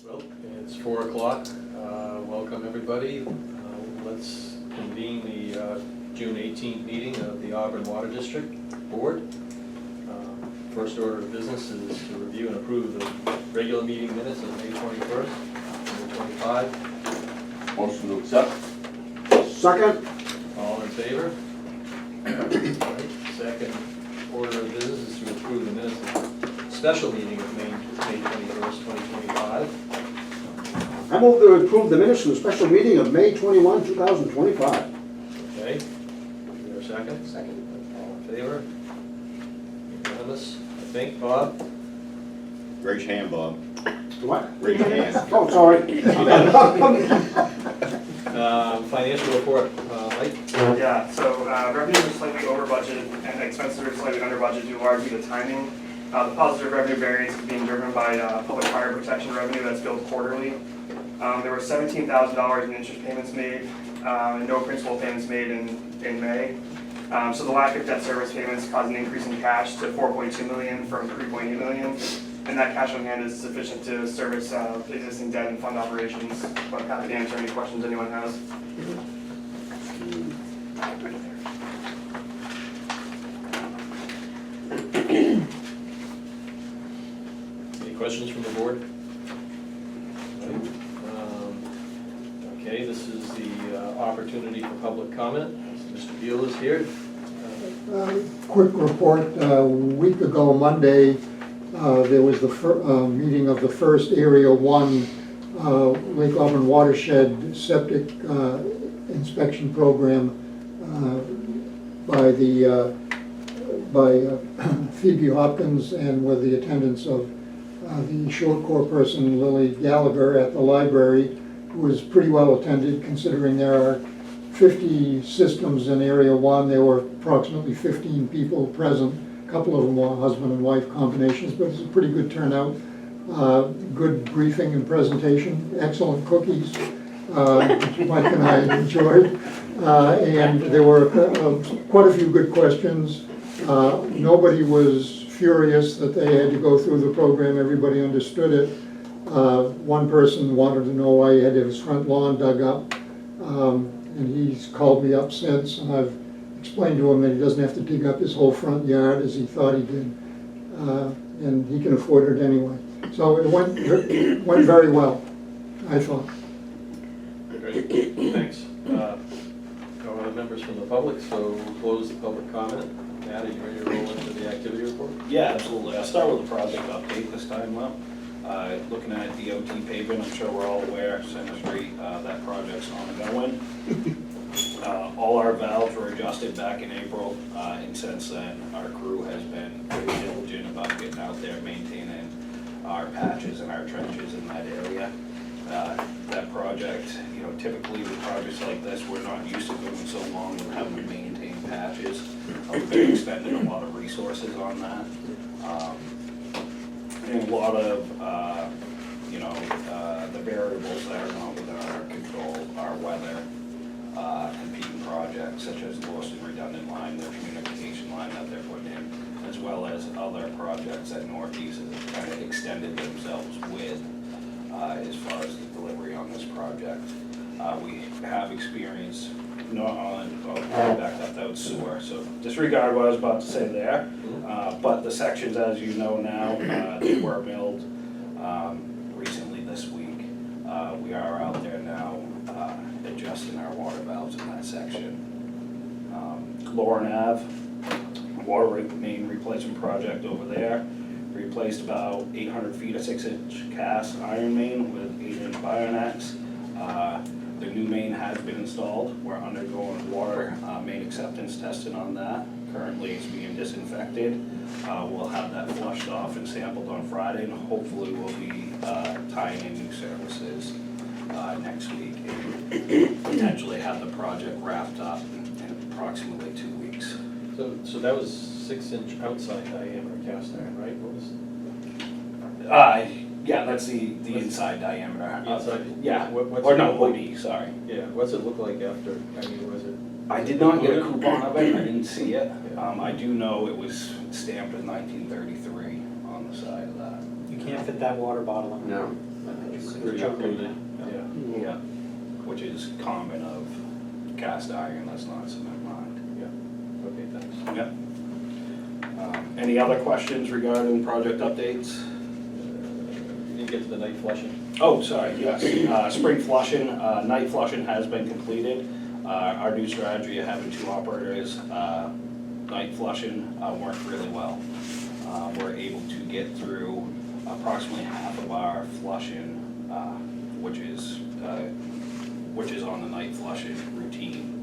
Well, it's 4 o'clock. Welcome, everybody. Let's convene the June 18th meeting of the Auburn Water District Board. First order of business is to review and approve the regular meeting minutes of May 21st, 2025. Motion to accept. Second. All in favor? All right. Second order of business is to approve the minutes of the special meeting of May 21st, 2025. I move to approve the minutes from the special meeting of May 21, 2025. Okay. Is there a second? Second. All in favor? Unanimous, I think. Bob? Raise your hand, Bob. What? Raise your hand. Oh, sorry. Financial report, Mike? Yeah, so revenues are slightly over budget and expenses are slightly under budget due largely to timing. The positive revenue variance is being driven by public fire protection revenue that's billed quarterly. There were $17,000 in interest payments made and no principal payments made in May. So the lack of debt service payments caused an increase in cash to $4.2 million from $3.8 million. And that cash on hand is sufficient to service existing debt and fund operations. But I'm happy to answer any questions anyone has. Any questions from the board? Okay, this is the opportunity for public comment. Mr. Beal is here. Quick report, a week ago Monday, there was the meeting of the first Area 1 Lake Auburn watershed septic inspection program by Phoebe Hopkins and with the attendance of the short corps person Lily Gallagher at the library. It was pretty well attended considering there are 50 systems in Area 1. There were approximately 15 people present. A couple of them were husband and wife combinations, but it's a pretty good turnout. Good briefing and presentation, excellent cookies, which Mike and I enjoyed. And there were quite a few good questions. Nobody was furious that they had to go through the program. Everybody understood it. One person wanted to know why he had to have his front lawn dug up. And he's called me up since, and I've explained to him that he doesn't have to dig up his whole front yard as he thought he did. And he can afford it anyway. So it went very well, I thought. Great, thanks. No other members from the public, so we'll close the public comment. Matt, are you ready to roll into the activity report? Yeah, absolutely. I'll start with the project update this time, though. Looking at DOT pavement, I'm sure we're all aware, Center Street, that project's ongoing. All our valves were adjusted back in April, and since then, our crew has been very diligent about getting out there, maintaining our patches and our trenches in that area. That project, typically with projects like this, we're not used to going so long and having to maintain patches. We've been expending a lot of resources on that. And a lot of, the variables that are not within our control are weather, competing projects such as Lawson Redundant Line, the communication line that they're putting in, as well as other projects that Northeast has kind of extended themselves with as far as the delivery on this project. We have experienced, that was sewer, so disregard what I was about to say there. But the sections, as you know now, they were milled recently this week. We are out there now adjusting our water valves in that section. Lauren Ave, water main replacement project over there. Replaced about 800 feet of 6-inch cast iron main with 8-inch Bionex. The new main has been installed. We're undergoing water main acceptance testing on that. Currently it's being disinfected. We'll have that flushed off and sampled on Friday, and hopefully we'll be tying in new services next week and potentially have the project wrapped up in approximately 2 weeks. So that was 6-inch outside diameter cast iron, right? What was? Yeah, that's the inside diameter. Inside? Yeah, What's or it no, look like? OD, sorry. Yeah, what's it look like after, was it? I did not get a coupon of it, I didn't see it. I do know it was stamped in 1933 on the side of that. You can't fit that water bottle in. No. Pretty included, yeah. Yeah, which is common of cast iron, that's not cement lined. Yeah, okay, thanks. Yep. Any other questions regarding project updates? You didn't get to the night flushing? Oh, sorry, yes. Spring flushing, night flushing has been completed. Our new strategy of having 2 operators, night flushing worked really well. We're able to get through approximately half of our flushing, which is on the night flushing routine,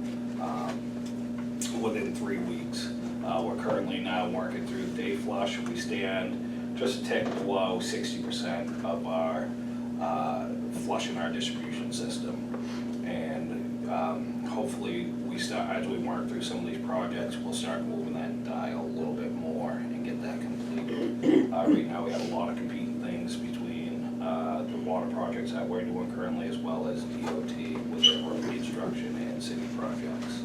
within 3 weeks. We're currently now working through day flush. We stand just a tick below 60% of our flush in our distribution system. And hopefully as we work through some of these projects, we'll start moving that dial a little bit more and get that completed. Right now we have a lot of competing things between the water projects that we're doing currently, as well as DOT with their road construction and city projects.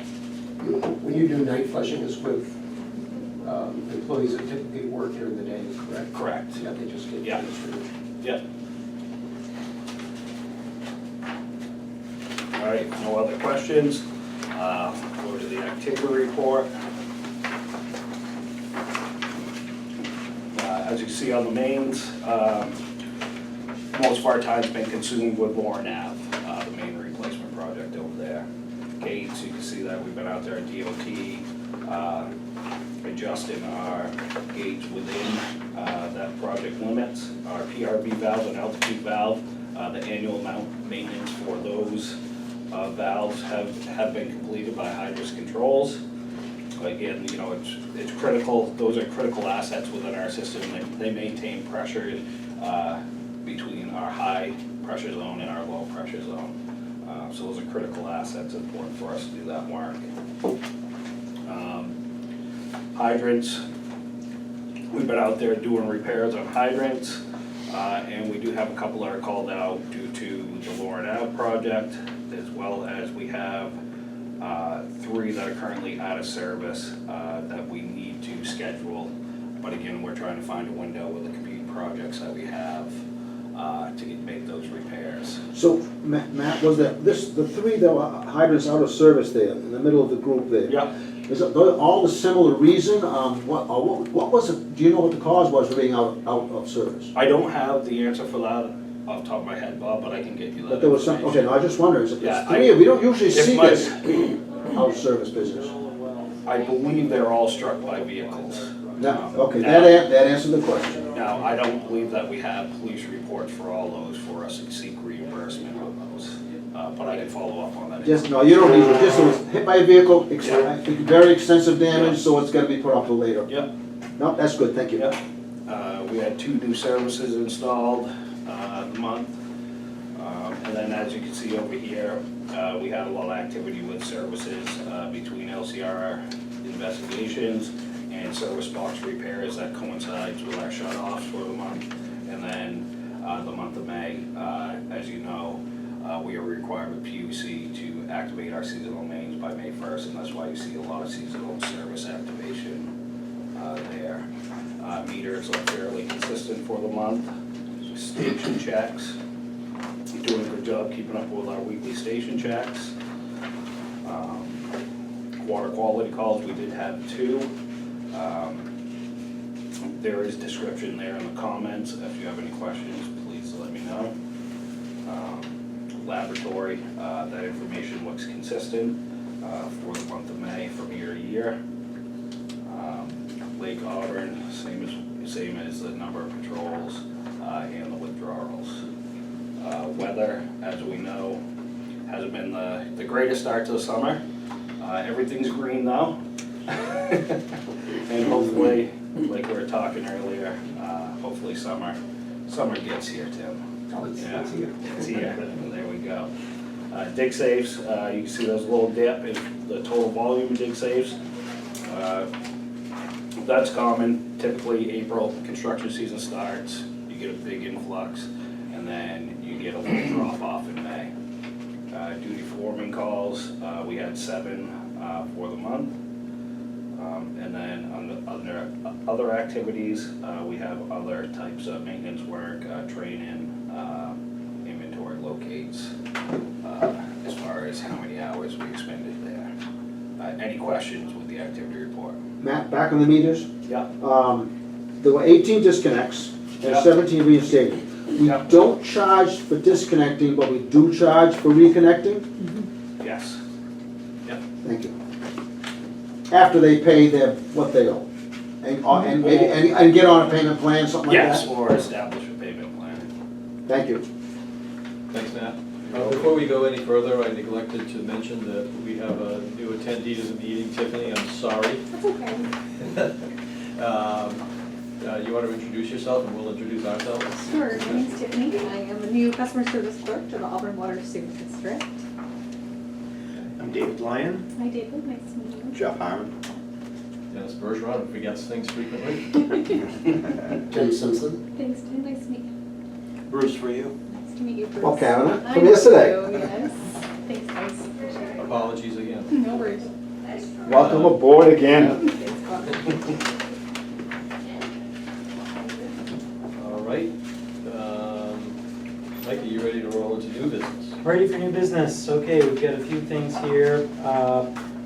When you do night flushing, is with employees that typically work during the day, correct? Correct. Yeah, they just get Yeah. transferred. Yep. All right, no other questions? Go to the activity report. As you see on the mains, most of our time's been consumed with Lauren Ave, the main replacement project over there. Gates, you can see that we've been out there at DOT, adjusting our gates within that project limits. Our PRV valve and altitude valve, the annual maintenance for those valves have been completed by Hydrus Controls. Again, you know, it's critical, those are critical assets within our system. They maintain pressure between our high pressure zone and our low pressure zone. So those are critical assets, important for us to do that work. Hydrants, we've been out there doing repairs on hydrants, and we do have a couple that are called out due to the Lauren Ave project, as well as we have 3 that are currently out of service that we need to schedule. But again, we're trying to find a window with the competing projects that we have to make those repairs. So, Matt, was the 3 that were hydrants out of service there, in the middle of the group there? Yeah. Is it all the similar reason? What was it, do you know what the cause was for being out of service? I don't have the answer for that off the top of my head, Bob, but I can get you that. But there was some, okay, information. no, I just wondered, Yeah, we don't usually if see my- this out of service business. I believe they're all struck by vehicles. Now, Um, okay, now- that answered the question. Now, I don't believe that we have police reports for all those for us to seek reimbursement on those, but I can follow up on that. Just, no, you don't need, just it was hit by a vehicle, Yeah. very extensive damage, so it's gotta be put off till later. Yep, No, that's good, thank you. yep. We had 2 new services installed the month. And then as you can see over here, we had a lot of activity with services between LCR investigations and service box repairs that coincides with our shut-offs for the month. And then the month of May, as you know, we are required with PUC to activate our seasonal mains by May 1st, and that's why you see a lot of seasonal service activation there. Meters are fairly consistent for the month. Station checks, doing a good job keeping up with our weekly station checks. Water quality calls, we did have 2. There is description there in the comments. If you have any questions, please let me know. Laboratory, that information looks consistent for the month of May from year to year. Lake Auburn, same as the number of patrols and the withdrawals. Weather, as we know, hasn't been the greatest start to the summer. Everything's green now. And hopefully, like we were talking earlier, hopefully summer gets here, Tim. Oh, it's Yeah, here. it's here, there we go. Dig safes, you can see there's a little dip in the total volume of dig safes. That's common, typically April, construction season starts, you get a big influx, and then you get a little drop off in May. Duty foreman calls, we had 7 for the month. And then under other activities, we have other types of maintenance work, training, inventory locates, as far as how many hours we expended there. Any questions with the activity report? Matt, back on the meters, Yeah. there were 18 disconnects and Yeah. 17 reinstated. We Yeah. don't charge for disconnecting, but we do charge for reconnecting? Yes. Thank you. After they pay their, what they owe? And maybe, and get on a payment plan, something like that? Yes, or establish a payment plan. Thank you. Thanks, Matt. Before we go any further, I neglected to mention that we have a new attendee to the meeting, Tiffany, I'm sorry. That's okay. You want to introduce yourself and we'll introduce ourselves? Sure, my name's Tiffany. I am a new customer service clerk to the Auburn Water Service District. I'm David Lyon. Hi David, nice to meet you. Jeff Harmon. Dennis Bergeron, who forgets things frequently. Tim Simpson. Thanks, Tim, nice to meet you. Bruce, for you. Nice to meet you, Bruce. Well, Karen, I from know yesterday. you, yes. Thanks, guys, appreciate it. Apologies again. No worries. Welcome aboard again. Thanks, Bob. All right. Mike, are you ready to roll into new business? Ready for new business. Okay, we've got a few things here.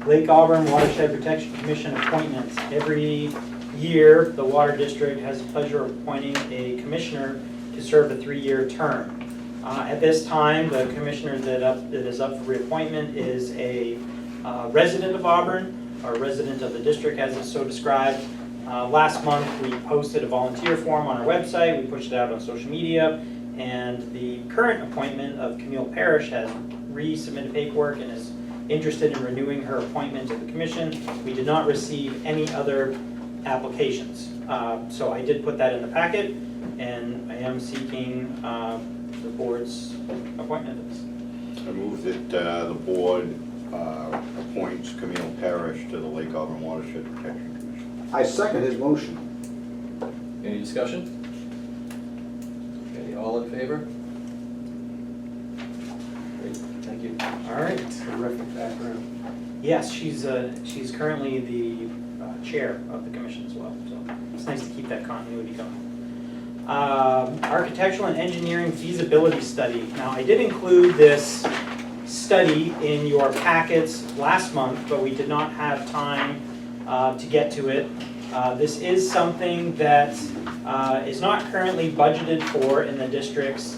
Lake Auburn Watershed Protection Commission appointments. Every year, the Water District has the pleasure of appointing a commissioner to serve a 3-year term. At this time, the commissioner that is up for reappointment is a resident of Auburn, or a resident of the district as it's so described. Last month, we posted a volunteer form on our website. We pushed it out on social media. And the current appointment of Camille Parrish has resubmitted paperwork and is interested in renewing her appointment to the commission. We did not receive any other applications. So I did put that in the packet, and I am seeking the board's appointment of this. I move that the board appoints Camille Parrish to the Lake Auburn Watershed Protection Commission. I second his motion. Any discussion? Okay, all in favor? Great, thank you. All right. Terrific background. Yes, she's currently the chair of the commission as well, so it's nice to keep that continuity going. Architectural and engineering feasibility study. Now, I did include this study in your packets last month, but we did not have time to get to it. This is something that is not currently budgeted for in the district's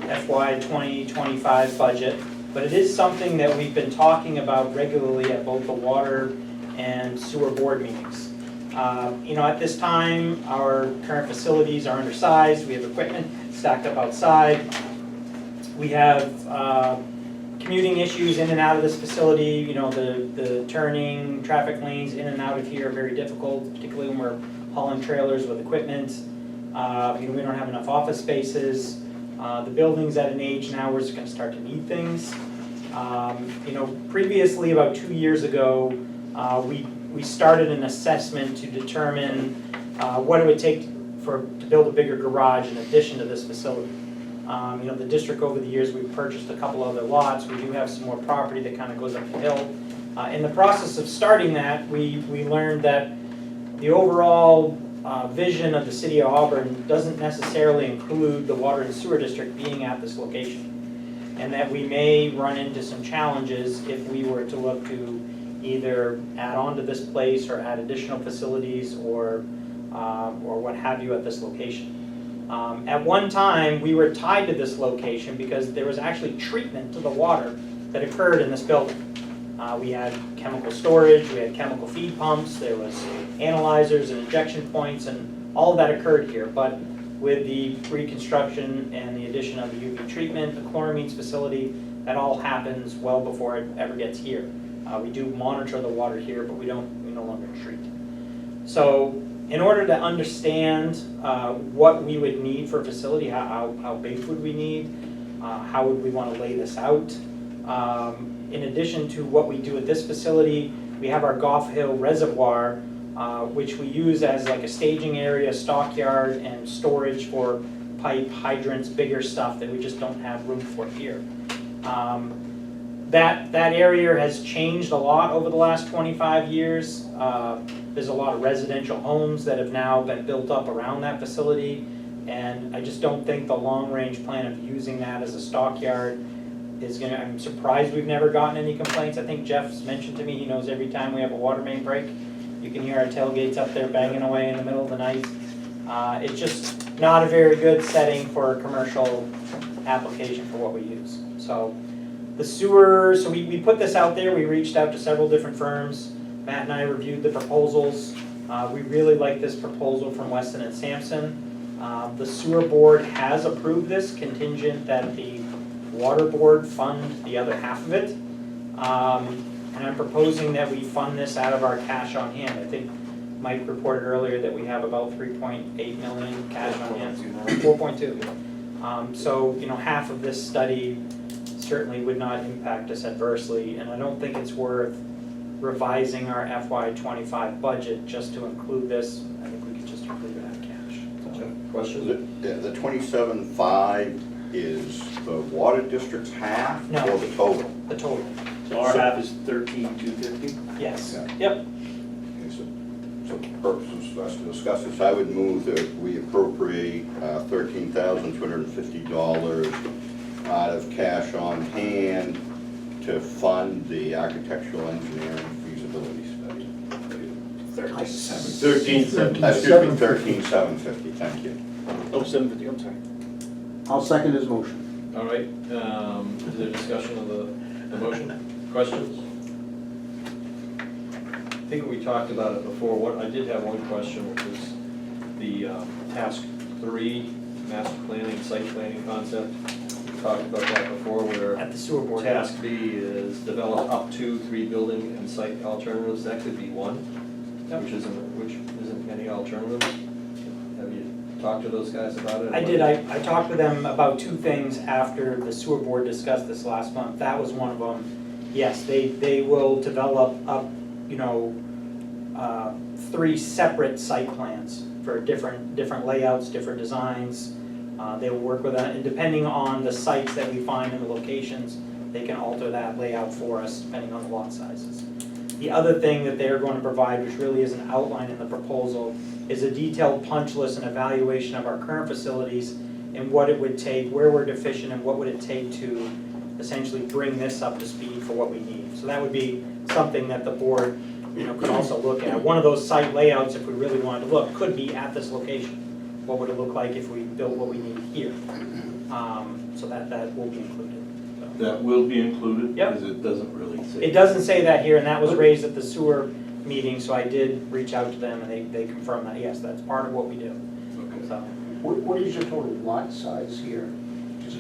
FY 2025 budget, but it is something that we've been talking about regularly at both the water and sewer board meetings. At this time, our current facilities are undersized. We have equipment stacked up outside. We have commuting issues in and out of this facility. The turning traffic lanes in and out of here are very difficult, particularly when we're hauling trailers with equipment. We don't have enough office spaces. The building's at an age now where it's going to start to need things. Previously, about 2 years ago, we started an assessment to determine what it would take to build a bigger garage in addition to this facility. The district over the years, we've purchased a couple other lots. We do have some more property that kind of goes up the hill. In the process of starting that, we learned that the overall vision of the city of Auburn doesn't necessarily include the water and sewer district being at this location. And that we may run into some challenges if we were to look to either add on to this place or add additional facilities or what have you at this location. At one time, we were tied to this location because there was actually treatment to the water that occurred in this building. We had chemical storage, we had chemical feed pumps, there was analyzers and injection points, and all of that occurred here. But with the reconstruction and the addition of the UV treatment, the chloramines facility, that all happens well before it ever gets here. We do monitor the water here, but we no longer treat. So in order to understand what we would need for a facility, how big would we need, how would we want to lay this out, in addition to what we do at this facility, we have our Goff Hill Reservoir, which we use as like a staging area, stockyard, and storage for pipe, hydrants, bigger stuff that we just don't have room for here. that area has changed a lot over the last 25 years. There's a lot of residential homes that have now been built up around that facility, and I just don't think the long-range plan of using that as a stockyard is gonna, I'm surprised we've never gotten any complaints. I think Jeff's mentioned to me, he knows every time we have a water main break, you can hear our tailgates up there banging away in the middle of the night. It's just not a very good setting for a commercial application for what we use. So the sewer, so we put this out there, we reached out to several different firms. Matt and I reviewed the proposals. We really like this proposal from Weston and Sampson. The sewer board has approved this contingent that the water board fund the other half of it. And I'm proposing that we fund this out of our cash on hand. I think Mike reported earlier that we have about 3.8 million cash on hand, 4.2. So, you know, half of this study certainly would not impact us adversely, and I don't think it's worth revising our FY25 budget just to include this. I think we could just include it out of cash. So. Question? The 27.5 is the water district's half No. or the total? The total, So our half is 13,250? yes. Yeah. Yep. Okay, so for purposes for us to discuss this, I would move that we appropriate $13,250 out of cash on hand to fund the architectural engineering feasibility study. 13,750. Excuse me, 13,750, thank you. Oh, 750, I'm sorry. I'll second his motion. All right, is there discussion of the motion? Questions? I think we talked about it before. I did have one question, which was the task 3, master planning, site planning concept. We talked about that before, where At the sewer board. task B is develop up to 3 building and site alternatives. That could be one, Yep. which isn't any alternatives. Have you talked to those guys about it? I did, I talked with them about 2 things after the sewer board discussed this last month. That was one of them. Yes, they will develop up, you know, 3 separate site plans for different layouts, different designs. They will work with that, and depending on the sites that we find and the locations, they can alter that layout for us depending on the lot sizes. The other thing that they're going to provide, which really isn't outlined in the proposal, is a detailed punch list and evaluation of our current facilities and what it would take, where we're deficient, and what would it take to essentially bring this up to speed for what we need. So that would be something that the board, you know, could also look at. One of those site layouts, if we really wanted to look, could be at this location. What would it look like if we built what we need here? So that will be included. So. That will be included? Yep. Because it doesn't really say. It doesn't say that here, and that was raised at the sewer meeting, so I did reach out to them, and they confirmed that, yes, that's part of what we do. Okay. So. What is your total lot size here? Just-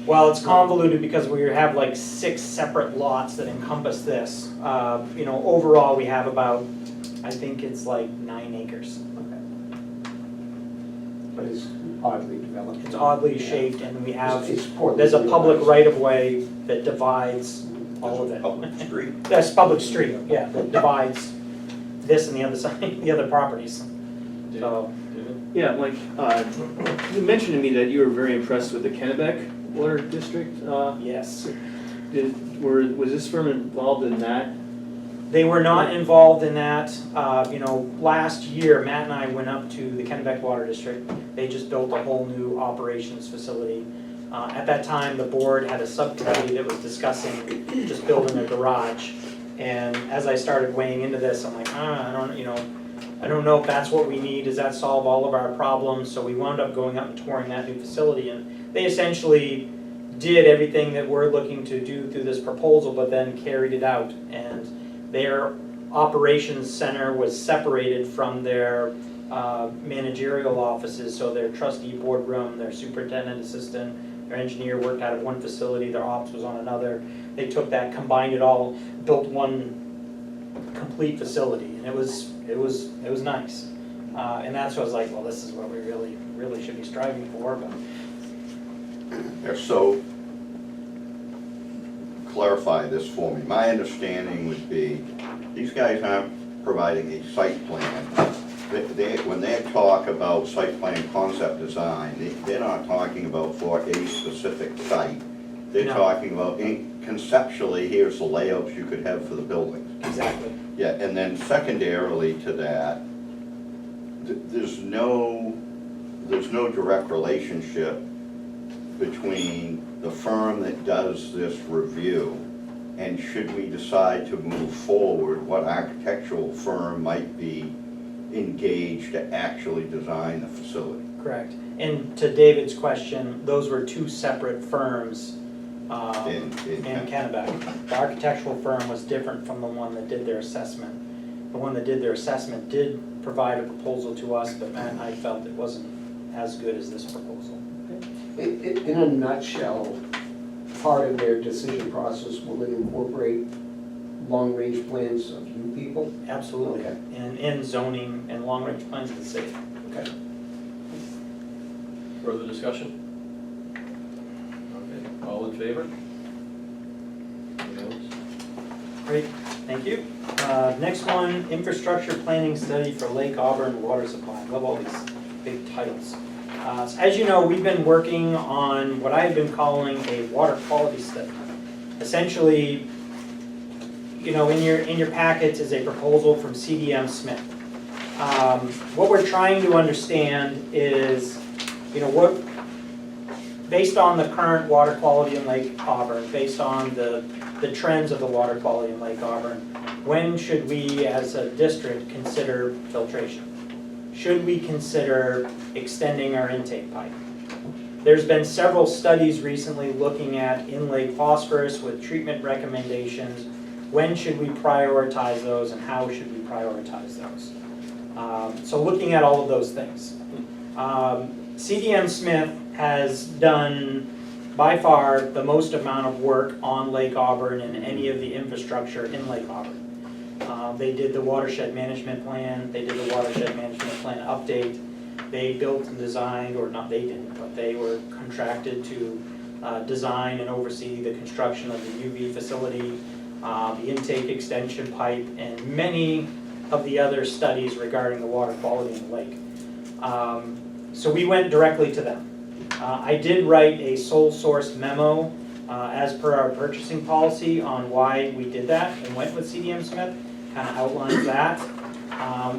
Well, it's convoluted because we have like 6 separate lots that encompass this. You know, overall, we have about, I think it's like 9 acres. But it's oddly developed. It's oddly shaped, and we have, It's poorly there's a public realized. right-of-way that divides all of it. Public street. That's public street, yeah, that divides this and the other side, the other properties. So, Yeah, Mike, you mentioned to me that you were very impressed with the Kennebec Water District. yes. Was this firm involved in that? They were not involved in that. You know, last year, Matt and I went up to the Kennebec Water District. They just built a whole new operations facility. At that time, the board had a subcommittee that was discussing just building a garage. And as I started weighing into this, I'm like, I don't know if that's what we need. Does that solve all of our problems? So we wound up going up and touring that new facility, and they essentially did everything that we're looking to do through this proposal, but then carried it out. And their operations center was separated from their managerial offices, so their trustee boardroom, their superintendent assistant, their engineer worked out of one facility, their ops was on another. They took that, combined it all, built one complete facility, and it was nice. And that's what I was like, well, this is what we really should be striving for. But Yeah, so, clarify this for me. My understanding would be, these guys aren't providing a site plan. When they talk about site plan concept design, they're not talking about for a specific site. They're No. talking about, conceptually, here's the layouts you could have for the buildings. Exactly. Yeah, and then secondarily to that, there's no direct relationship between the firm that does this review and should we decide to move forward, what architectural firm might be engaged to actually design the facility. Correct. And to David's question, those were two separate firms In in Kennebec. The architectural firm was different from the one that did their assessment. The one that did their assessment did provide a proposal to us, but Matt and I felt it wasn't as good as this proposal. In a nutshell, part of their decision process, will it incorporate long-range plans of you people? Absolutely. Okay. And zoning and long-range plans of the city. Okay. Further discussion? Okay, all in favor? Unanimous? Great, thank you. Next one, infrastructure planning study for Lake Auburn water supply. I love all these big titles. So as you know, we've been working on what I've been calling a water quality study. Essentially, you know, in your packets is a proposal from CDM Smith. What we're trying to understand is, you know, based on the current water quality in Lake Auburn, based on the trends of the water quality in Lake Auburn, when should we as a district consider filtration? Should we consider extending our intake pipe? There's been several studies recently looking at in-lake phosphorus with treatment recommendations. When should we prioritize those and how should we prioritize those? So looking at all of those things. CDM Smith has done by far the most amount of work on Lake Auburn and any of the infrastructure in Lake Auburn. They did the watershed management plan, they did the watershed management plan update, they built and designed, or not they didn't, but they were contracted to design and oversee the construction of the UV facility, the intake extension pipe, and many of the other studies regarding the water quality in the lake. So we went directly to them. I did write a sole source memo as per our purchasing policy on why we did that and went with CDM Smith, kind of outlines that.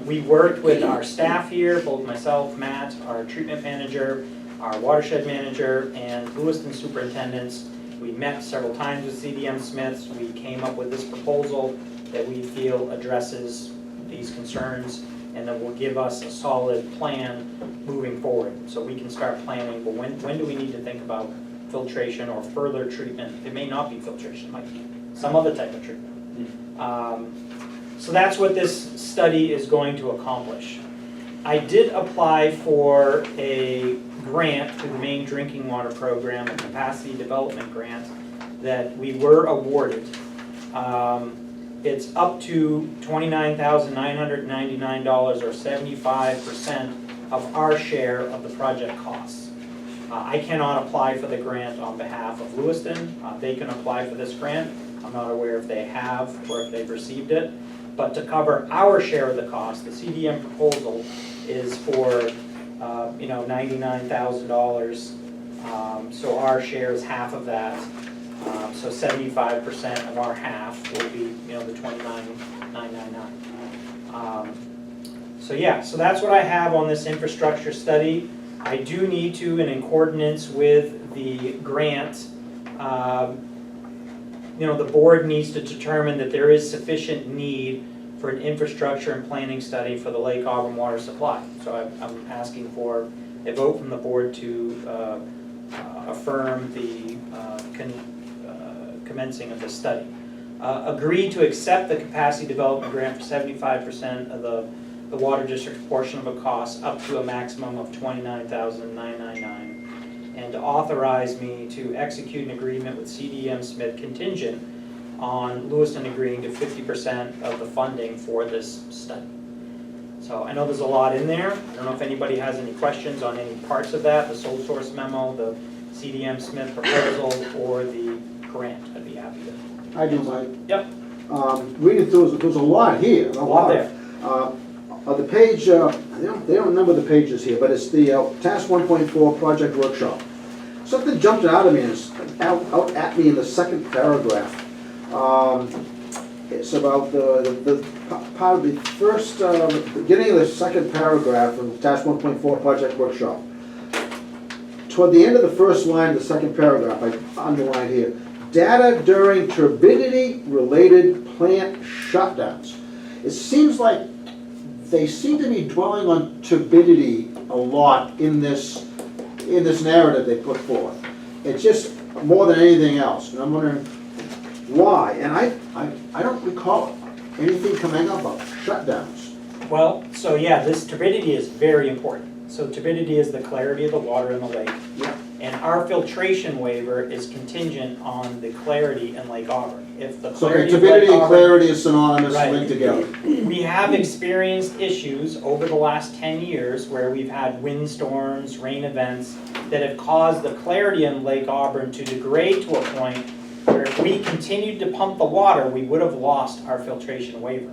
We worked with our staff here, both myself, Matt, our treatment manager, our watershed manager, and Lewiston superintendents. We met several times with CDM Smiths. We came up with this proposal that we feel addresses these concerns and that will give us a solid plan moving forward. So we can start planning, but when do we need to think about filtration or further treatment? It may not be filtration, it might be some other type of treatment. So that's what this study is going to accomplish. I did apply for a grant through the Maine Drinking Water Program, a capacity development grant that we were awarded. It's up to $29,999 or 75% of our share of the project costs. I cannot apply for the grant on behalf of Lewiston. They can apply for this grant. I'm not aware if they have or if they've received it. But to cover our share of the cost, the CDM proposal is for $99,000. So our share is half of that. So 75% of our half will be, the $29,999. So yeah, so that's what I have on this infrastructure study. I do need to, and in coordinates with the grant, the board needs to determine that there is sufficient need for an infrastructure and planning study for the Lake Auburn water supply. So I'm asking for a vote from the board to affirm the commencing of the study. Agree to accept the capacity development grant for 75% of the water district's portion of a cost up to a maximum of $29,999. And to authorize me to execute an agreement with CDM Smith contingent on Lewiston agreeing to 50% of the funding for this study. So I know there's a lot in there. I don't know if anybody has any questions on any parts of that, the sole source memo, the CDM Smith proposal, or the grant. I'd be happy to. I do, Mike. Yep. Reading through, there's a lot here. A lot there. The page, they don't number the pages here, but it's the task 1.4 project workshop. something jumped out at me, out at me in the second paragraph. It's about the part of the first, beginning of the second paragraph of attached 1.4 project workshop. Toward the end of the first line of the second paragraph, I underlined here, data during turbidity-related plant shutdowns. It seems like they seem to be dwelling on turbidity a lot in this narrative they put forth. It's just more than anything else, and I'm wondering why. And I don't recall anything coming up about shutdowns. Well, so yeah, this turbidity is very important. So turbidity is the clarity of the water in the lake. Yeah. And our filtration waiver is contingent on the clarity in Lake Auburn. If the So clarity of Lake turbidity and Auburn, clarity is synonymous, Right. linked together. we have experienced issues over the last 10 years where we've had windstorms, rain events that have caused the clarity in Lake Auburn to degrade to a point where if we continued to pump the water, we would have lost our filtration waiver.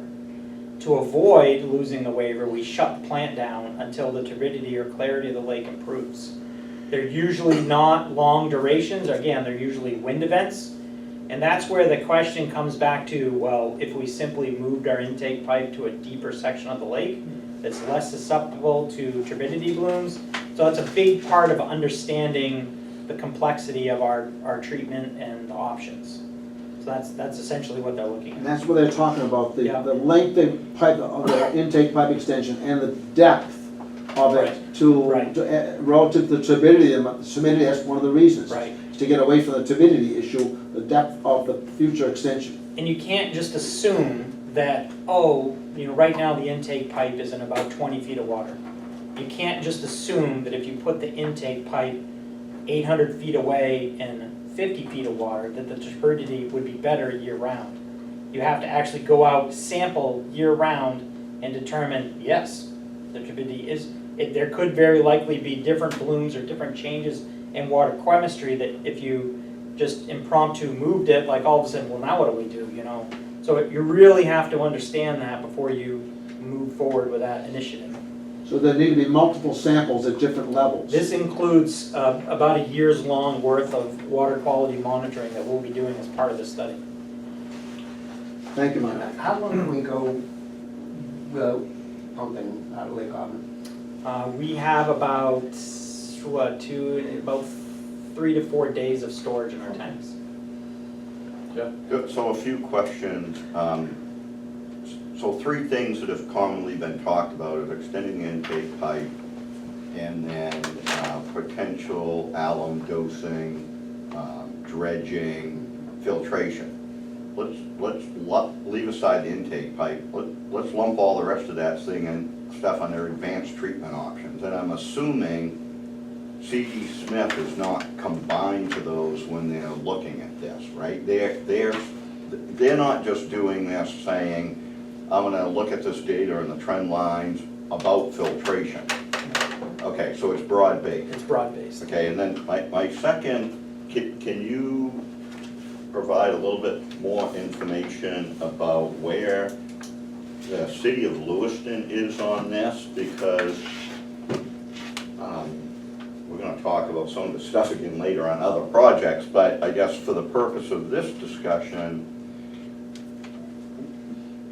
To avoid losing the waiver, we shut the plant down until the turbidity or clarity of the lake improves. They're usually not long durations, again, they're usually wind events. And that's where the question comes back to, well, if we simply moved our intake pipe to a deeper section of the lake that's less susceptible to turbidity blooms. So that's a big part of understanding the complexity of our treatment and the options. So that's essentially what they're looking And at. that's what they're talking about, the Yeah. length of pipe, of the intake pipe extension and the depth of it Right. relative to the turbidity. And turbidity, that's one of the reasons. Right. Is to get away from the turbidity issue, the depth of the future extension. And you can't just assume that, oh, right now the intake pipe is in about 20 feet of water. You can't just assume that if you put the intake pipe 800 feet away in 50 feet of water, that the turbidity would be better year-round. You have to actually go out, sample year-round, and determine, yes, the turbidity is, there could very likely be different blooms or different changes in water chemistry that if you just impromptu moved it, like all of a sudden, well, now what do we do, So you really have to understand that before you move forward with that initiative. So there need to be multiple samples at different levels. This includes about a year's long worth of water quality monitoring that we'll be doing as part of this study. Thank you, Mike. How long can we go without pumping out of Lake Auburn? We have about, about 3 to 4 days of storage in our tanks. So a few questions. So three things that have commonly been talked about is extending the intake pipe and then potential alum dosing, dredging, filtration. Let's leave aside the intake pipe. Let's lump all the rest of that thing and stuff under advanced treatment options. And I'm assuming C.E. Smith is not combined to those when they're looking at this, right? They're not just doing this saying, I'm gonna look at this data and the trend lines about filtration. Okay, so it's broad-based. It's broad-based. Okay, and then my second, can you provide a little bit more information about where the city of Lewiston is on this? Because we're gonna talk about some of the stuff again later on other projects, but I guess for the purpose of this discussion,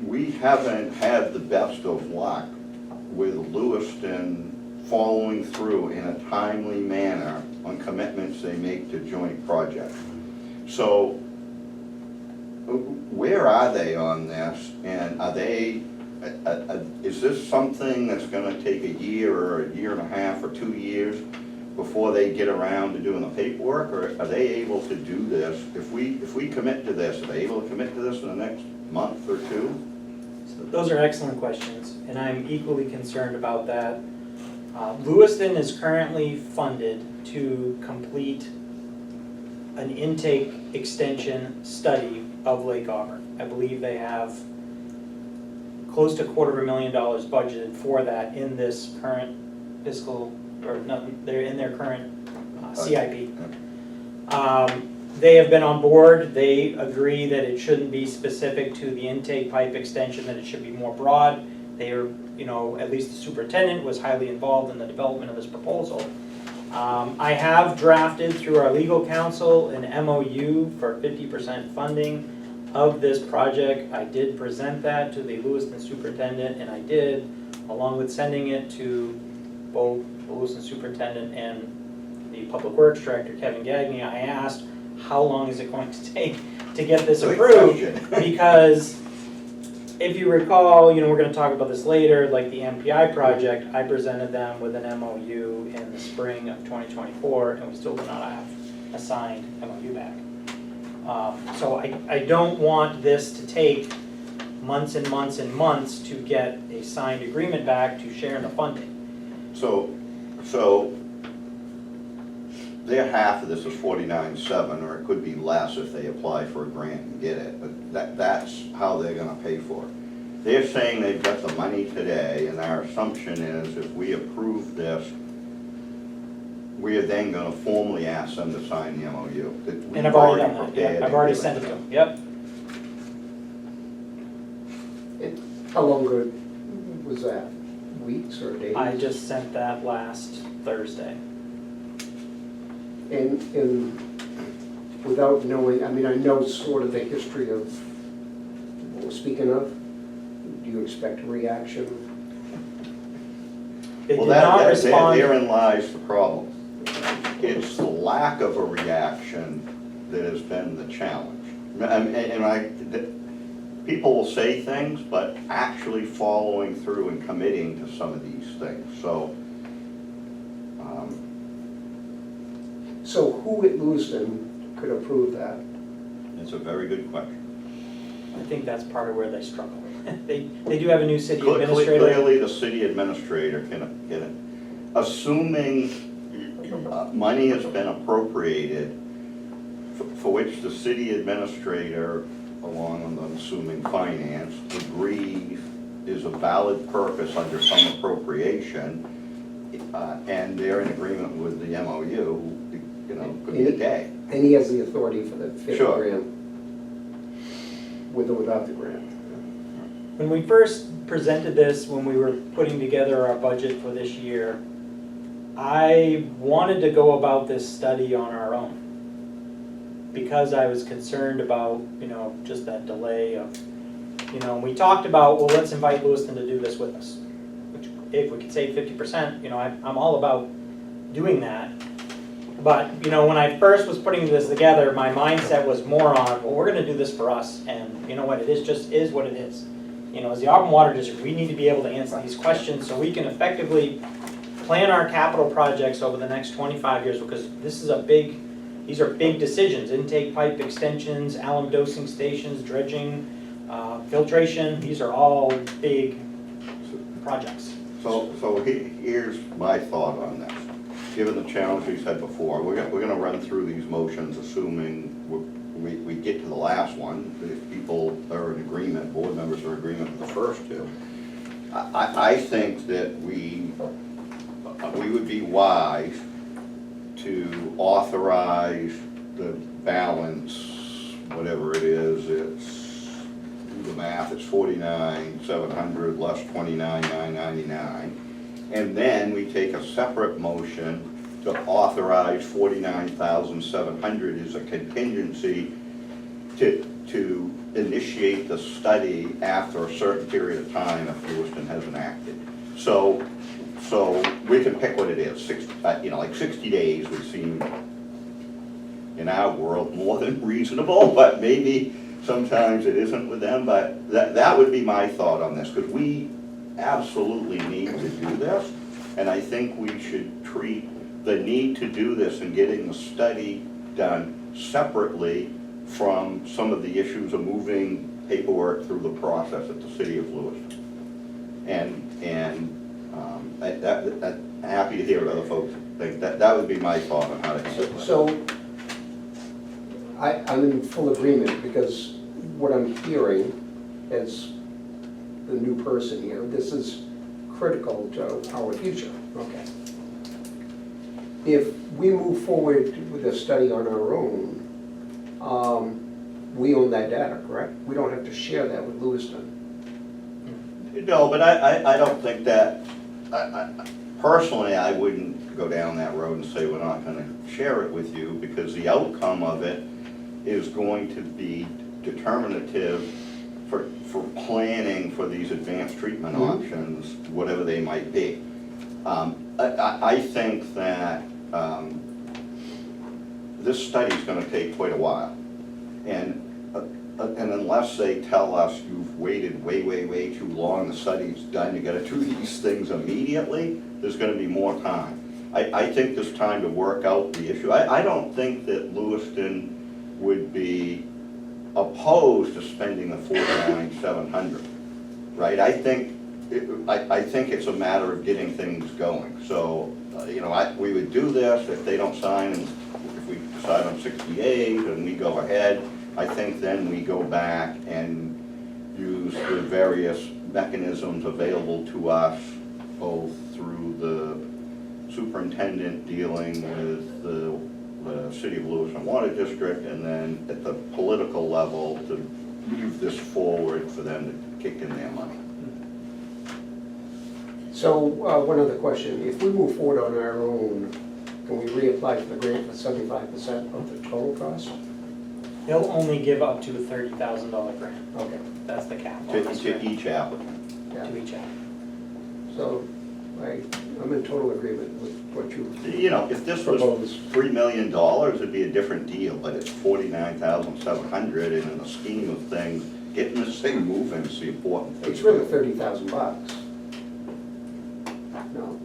we haven't had the best of luck with Lewiston following through in a timely manner on commitments they make to joint projects. So where are they on this, and are they, is this something that's gonna take a year or a year and a half or 2 years before they get around to doing the paperwork, or are they able to do this? If we commit to this, are they able to commit to this in the next month or two? So those are excellent questions, and I'm equally concerned about that. Lewiston is currently funded to complete an intake extension study of Lake Auburn. I believe they have close to $250,000 budgeted for that in this current fiscal, or no, they're in their current CIP. They have been on board. They agree that it shouldn't be specific to the intake pipe extension, that it should be more broad. They are, at least the superintendent was highly involved in the development of this proposal. I have drafted through our legal counsel an MOU for 50% funding of this project. I did present that to the Lewiston superintendent, and I did, along with sending it to both the Lewiston superintendent and the public works director, Kevin Gagnon. I asked, how long is it going to take to get this Good approved? question. Because if you recall, we're gonna talk about this later, like the MPI project, I presented them with an MOU in the spring of 2024, and we still do not have a signed MOU back. So I don't want this to take months and months and months to get a signed agreement back to share in the funding. So their half of this is 49.7, or it could be less if they apply for a grant and get it, but that's how they're gonna pay for it. They're saying they've got the money today, and our assumption is if we approve this, we are then gonna formally ask them to sign the MOU. That And I've we've already done that, prepared yeah, I've and already given sent it to them, yep. How long ago was that? Weeks or days? I just sent that last Thursday. And without knowing, I mean, I know sort of the history of what we're speaking of. Do you expect a reaction? They Well, did not respond. therein lies the problem. It's the lack of a reaction that has been the challenge. People will say things, but actually following through and committing to some of these things, so. So who at Lewiston could approve that? It's a very good question. I think that's part of where they struggle. They do have a new city administrator. Clearly, the city administrator can, assuming money has been appropriated for which the city administrator, along with, I'm assuming, finance, agrees is a valid purpose under some appropriation, and they're in agreement with the MOU, could be a day. And he has the authority for the fifth Sure. grant, with or without the grant. When we first presented this, when we were putting together our budget for this year, I wanted to go about this study on our own. Because I was concerned about, just that delay of, we talked about, well, let's invite Lewiston to do this with us. Which, if we could save 50%, I'm all about doing that. But, when I first was putting this together, my mindset was more on, well, we're gonna do this for us, and you know what, it is what it is. As the Auburn Water District, we need to be able to answer these questions so we can effectively plan our capital projects over the next 25 years, because these are big decisions. Intake pipe extensions, alum dosing stations, dredging, filtration, these are all big projects. So here's my thought on this. Given the challenge we said before, we're gonna run through these motions assuming we get to the last one. If people are in agreement, board members are in agreement with the first two. I think that we would be wise to authorize the balance, whatever it is, do the math, it's 49,700 less 29,999. And then we take a separate motion to authorize 49,700 as a contingency to initiate the study after a certain period of time if Lewiston hasn't acted. So we can pick what it is, like 60 days would seem in our world more than reasonable, but maybe sometimes it isn't with them, but that would be my thought on this, because we absolutely need to do this, and I think we should treat the need to do this and getting the study done separately from some of the issues of moving paperwork through the process at the city of Lewiston. I'm happy to hear what other folks think. That would be my thought on how to handle it. So, I'm in full agreement, because what I'm hearing as the new person here, this is critical to our future. Okay. If we move forward with a study on our own, we own that data, correct? We don't have to share that with Lewiston. No, but I don't think that, Personally, I wouldn't go down that road and say we're not gonna share it with you, because the outcome of it is going to be determinative for planning for these advanced treatment options, whatever they might be. I think that this study's gonna take quite a while. And unless they tell us you've waited way too long, the study's done, you gotta do these things immediately, there's gonna be more time. I think there's time to work out the issue. I don't think that Lewiston would be opposed to spending the $49,700, right? I think it's a matter of getting things going. So, we would do this if they don't sign, and if we decide on 68 and we go ahead, I think then we go back and use the various mechanisms available to us, both through the superintendent dealing with the City of Lewiston Water District, and then at the political level to move this forward for them to kick in their money. So, one other question, if we move forward on our own, can we reapply for the grant for 75% of the total cost? They'll only give up to a $30,000 grant. Okay, That's the cap on To this grant, each applicant. yeah, to each applicant. so I'm in total agreement with what you If this was proposed. $3 million, it'd be a different deal, but it's $49,700, and in the scheme of things, getting this thing moving is the important thing. It's really $30,000. No,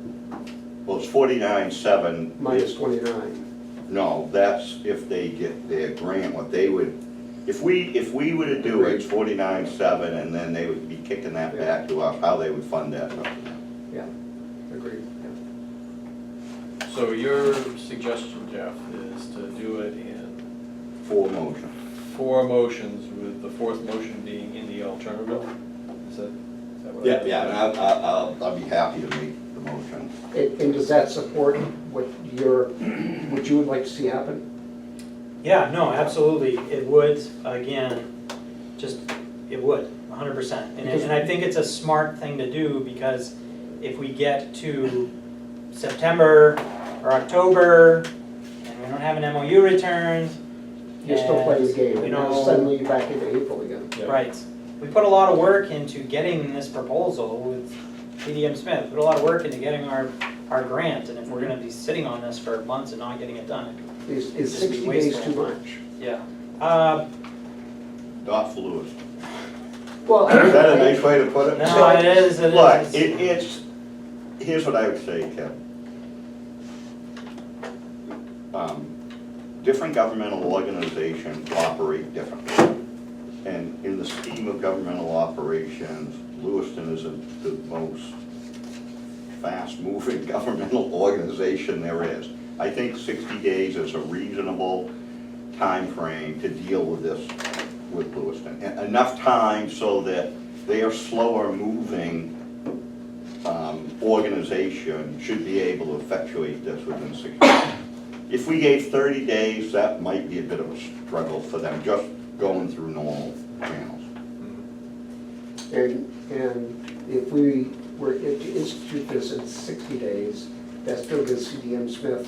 Well, it's 49.7. minus 29. No, that's if they get their grant, what they would, if we were to do it, it's 49.7, and then they would be kicking that back to us, how they would fund that. Yeah, agreed. So your suggestion, Jeff, is to do it in 4 motions. 4 motions, with the 4th motion being in the alternative? Is that what? Yeah, and I'll be happy to make the motion. And does that support what you would like to see happen? Yeah, no, absolutely, it would, again, it would, 100%. And I think it's a smart thing to do, because if we get to September or October, and we don't have an MOU returned, You're still playing the game, you and now know, suddenly you're back into April again. right. We put a lot of work into getting this proposal with TDM Smith, put a lot of work into getting our grant, and if we're gonna be sitting on this for months and not getting it done, Is Just 60 be days wasteful. too much? yeah. Not for Lewis. Well, Is that a nice way to put it? No, it is, it Look, is. here's what I would say, Kevin. Different governmental organizations operate differently. And in the scheme of governmental operations, Lewiston is the most fast-moving governmental organization there is. I think 60 days is a reasonable time frame to deal with this with Lewiston. Enough time so that their slower moving organization should be able to effectuate this within 60 days. If we gave 30 days, that might be a bit of a struggle for them, just going through normal channels. and if we were to institute this in 60 days, that still gives CDM Smith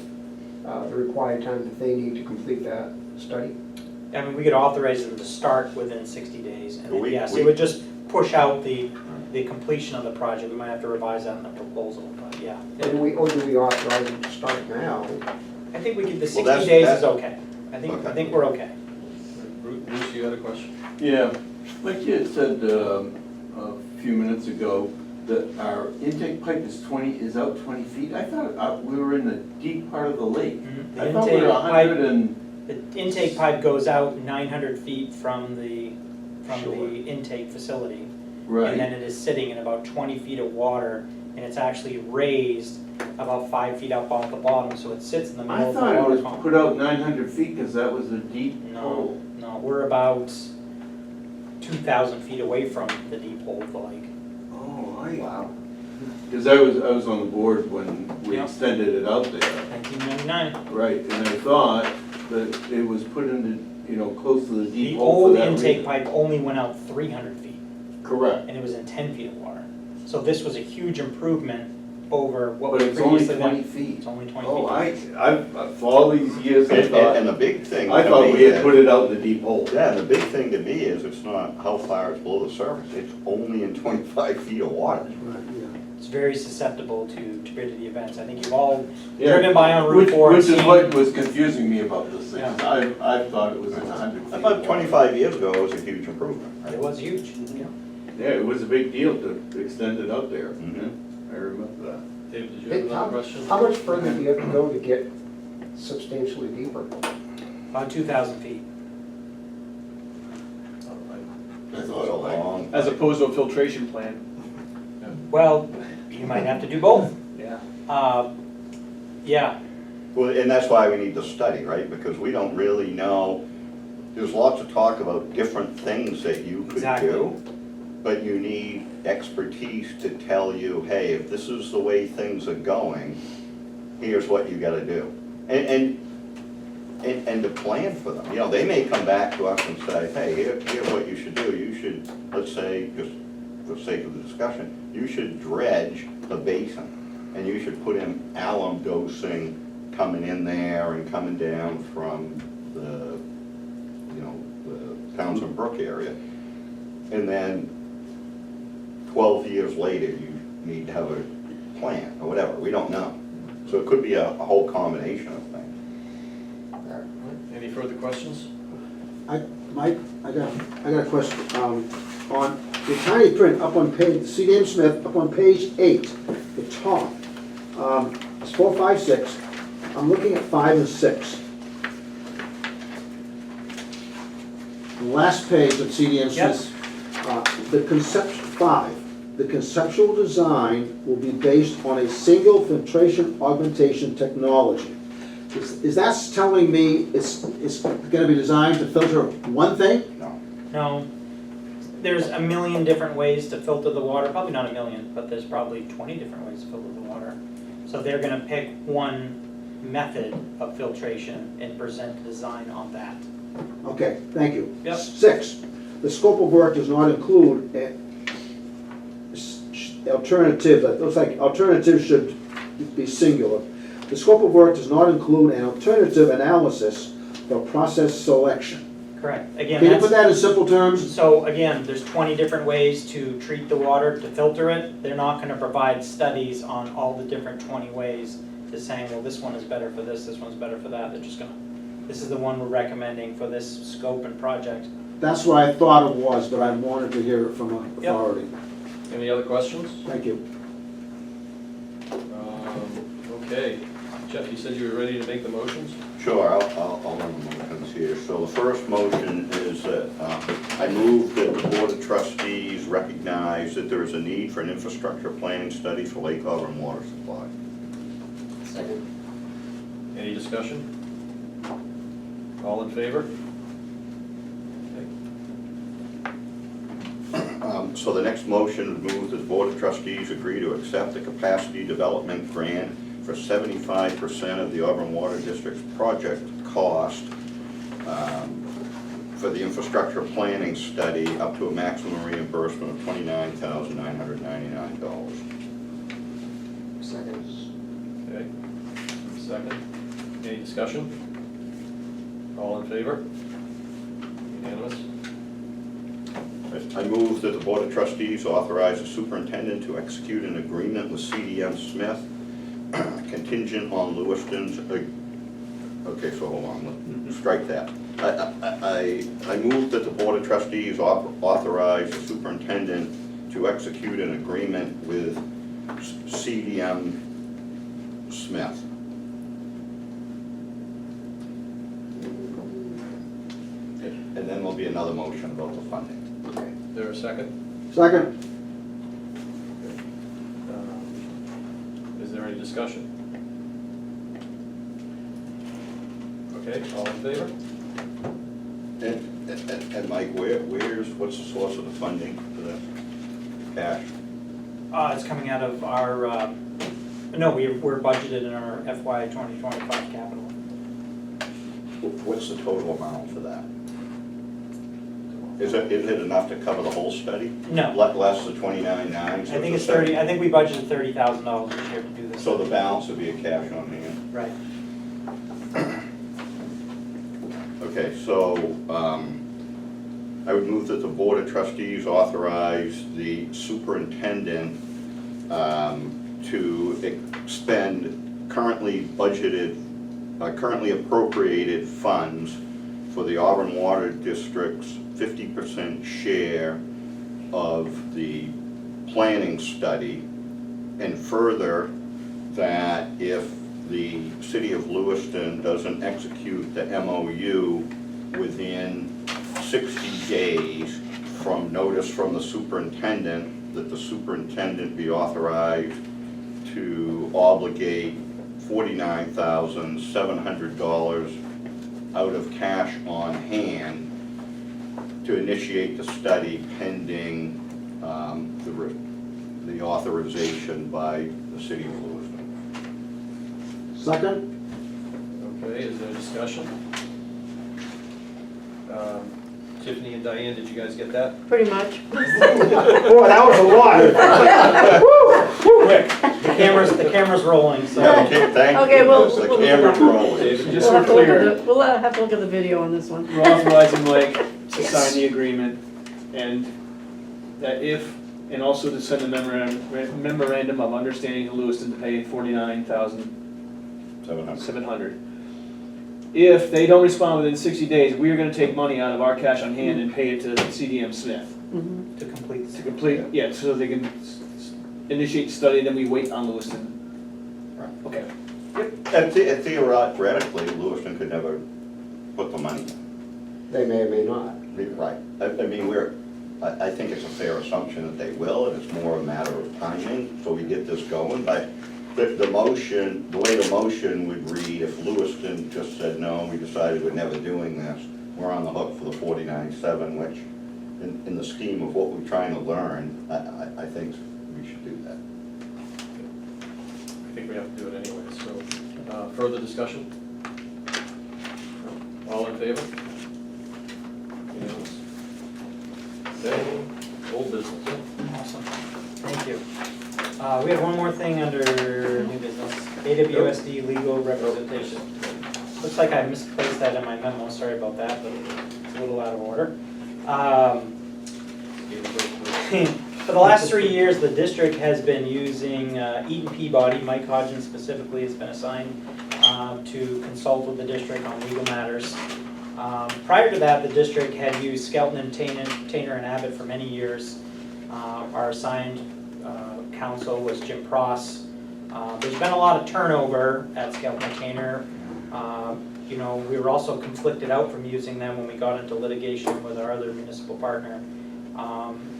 the required time that they need to complete that study? I mean, we could authorize them to start within 60 days, and then, We- yes, we- it would just push out the completion of the project. We might have to revise that in the proposal, but yeah. Or do we authorize them to start now? I think we could, the Well, 60 days that's- is okay. I think we're okay. Bruce, you had a question? Yeah, like you had said a few minutes ago, that our intake pipe is out 20 feet. I thought we were in the deep part of the lake. Mhm. I The thought we were intake 100 pipe- and, The intake pipe goes out 900 feet from the Sure. intake facility. And right, then it is sitting in about 20 feet of water, and it's actually raised about 5 feet up off the bottom, so it sits in the middle I of the thought it water was column. put out 900 feet because that was a deep No, hole. no, we're about 2,000 feet away from the deep hole of the lake. Oh, Wow. Because I was on the board when we Yeah. extended it out there. 1999. Right, and I thought that it was put into, close to the The deep hole for old that intake reason. pipe only went out 300 feet, Correct. and it was in 10 feet of water. So this was a huge improvement over what But was it's only previously 20 done. feet. It's only 20 Oh, feet. I've, for all these years, I And thought, the big thing I to thought me we had is- put it out in the deep hole. Yeah, and the big thing to me is it's not how far it's below the surface, it's only in 25 feet of water. Right, yeah. It's very susceptible to turbidity events. I think you've all Yeah. driven by on Route Which 4 and is seen. what was confusing me about this thing. Yeah. I thought it was in 100 feet. I thought 25 years ago was a huge improvement, right? It was huge. Yeah. Yeah, it was a big deal to extend it out there. Mhm. I remember that. Dave, did you Hey, have another question? How much further do you have to go to get substantially deeper? About 2,000 feet. It's a long. As opposed to a filtration plant. Well, you might have to do both. Yeah. Yeah, Well, and that's why we need the study, right? Because we don't really know, there's lots of talk about different things that you could Exactly. do. But you need expertise to tell you, hey, if this is the way things are going, here's what you gotta do. And to plan for them. You know, they may come back to us and say, hey, here's what you should do. You should, let's say, just for the sake of the discussion, you should dredge the basin. And you should put in alum dosing coming in there and coming down from the, you know, the Townsend Brook area. And then 12 years later, you need to have a plan or whatever, we don't know. So it could be a whole combination of things. Any further questions? Mike, I got a question. On the tiny print up on page, CDM Smith, up on page 8, the top, it's 4, 5, 6. I'm looking at 5 and 6. The last page of CDM Smith, the conceptual design will be based on a single filtration augmentation technology. Is that telling me it's gonna be designed to filter one thing? No. no. There's a million different ways to filter the water, probably not a million, but there's probably 20 different ways to filter the water. So they're gonna pick one method of filtration and present a design on that. Okay, thank you. Yep. 6, the scope of work does not include alternatives. It looks like alternatives should be singular. The scope of work does not include an alternative analysis for process selection. Correct. Again, Can you put that's, that in simple terms? so again, there's 20 different ways to treat the water, to filter it. They're not gonna provide studies on all the different 20 ways to saying, well, this one is better for this one's better for that. They're just gonna, this is the one we're recommending for this scope and project. That's what I thought it was, but I wanted to hear it from an Yep. authority. Any other questions? Thank you. Okay, Jeff, you said you were ready to make the motions? Sure, I'll run the motions here. So the first motion is that I move that the Board of Trustees recognize that there is a need for an infrastructure planning study for Lake Auburn water supply. Second. Any discussion? All in favor? So the next motion would move that the Board of Trustees agree to accept the capacity development grant for 75% of the Auburn Water District's project cost for the infrastructure planning study up to a maximum reimbursement of $29,999. Second. Okay, second. Any discussion? All in favor? Unanimous? I move that the Board of Trustees authorize the superintendent to execute an agreement with CDM Smith contingent on Lewiston's, okay, so hold on, strike that. I move that the Board of Trustees authorize the superintendent to execute an agreement with CDM Smith. And then there'll be another motion about the funding. Is there a second? Second. Is there any discussion? Okay, all in favor? And Mike, what's the source of the funding for this? Cash? It's coming out of our, no, we're budgeted in our FY 2025 capital. What's the total amount for that? Is it enough to cover the whole study? No, Less the 29.9? I think it's 30, I think we budgeted $30,000 this year to do this. So the balance would be a cash on hand? Right. Okay, so, I would move that the Board of Trustees authorize the superintendent to expend currently budgeted, currently appropriated funds for the Auburn Water District's 50% share of the planning study, and further, that if the city of Lewiston doesn't execute the MOU within 60 days from notice from the superintendent, that the superintendent be authorized to obligate $49,700 out of cash on hand to initiate the study pending the authorization by the city of Lewiston. Second? Okay, is there discussion? Tiffany and Diane, did you guys get that? Pretty much. Boy, that was a lot. Quick, the camera's rolling, so. Yeah, thank Okay, you. well- The camera's rolling. David, Just We'll so have to look clear, at the, we'll have to look at the video on this one. we're authorizing Mike to sign the agreement, and that if, and also to send a memorandum of understanding to Lewiston to pay $49,700. 700. If they don't respond within 60 days, we are gonna take money out of our cash on hand and pay it to CDM Smith Mhm. To complete. to complete, yeah, so they can initiate the study, then we wait on Lewiston. Okay. And theoretically, Lewiston could never put the money in. They may or may not. Right. I mean, I think it's a fair assumption that they will, and it's more a matter of timing, so we get this going. But the motion, the way the motion would read, if Lewiston just said, no, we decided we're never doing this, we're on the hook for the 49.7, which, in the scheme of what we're trying to learn, I think we should do that. I think we have to do it anyway, so, further discussion? All in favor? Unanimous. Okay, old business. Awesome, thank you. We have one more thing under new business, AWSD legal representation. Looks like I misplaced that in my memo, sorry about that, but it's a little out of order. For the last 3 years, the district has been using Eaton Peabody. Mike Hodgins specifically has been assigned to consult with the district on legal matters. Prior to that, the district had used Skelton and Tainer and Abbott for many years. Our assigned counsel was Jim Pross. There's been a lot of turnover at Skelton and Tainer. You know, we were also conflicted out from using them when we got into litigation with our other municipal partner.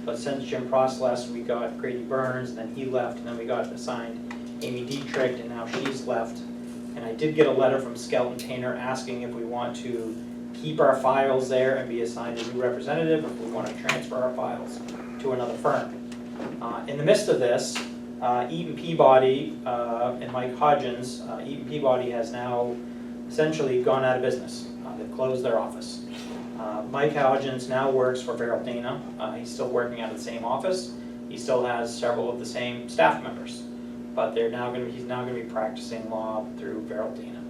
But since Jim Pross left, we got Grady Burns, and then he left, and then we got assigned Amy Dietrich, and now she's left. And I did get a letter from Skelton Tainer asking if we want to keep our files there and be assigned a new representative, if we want to transfer our files to another firm. In the midst of this, Eaton Peabody and Mike Hodgins, Eaton Peabody has now essentially gone out of business. They've closed their office. Mike Hodgins now works for Verrill Dana. He's still working out of the same office. He still has several of the same staff members, but he's now going to be practicing law through Verrill Dana.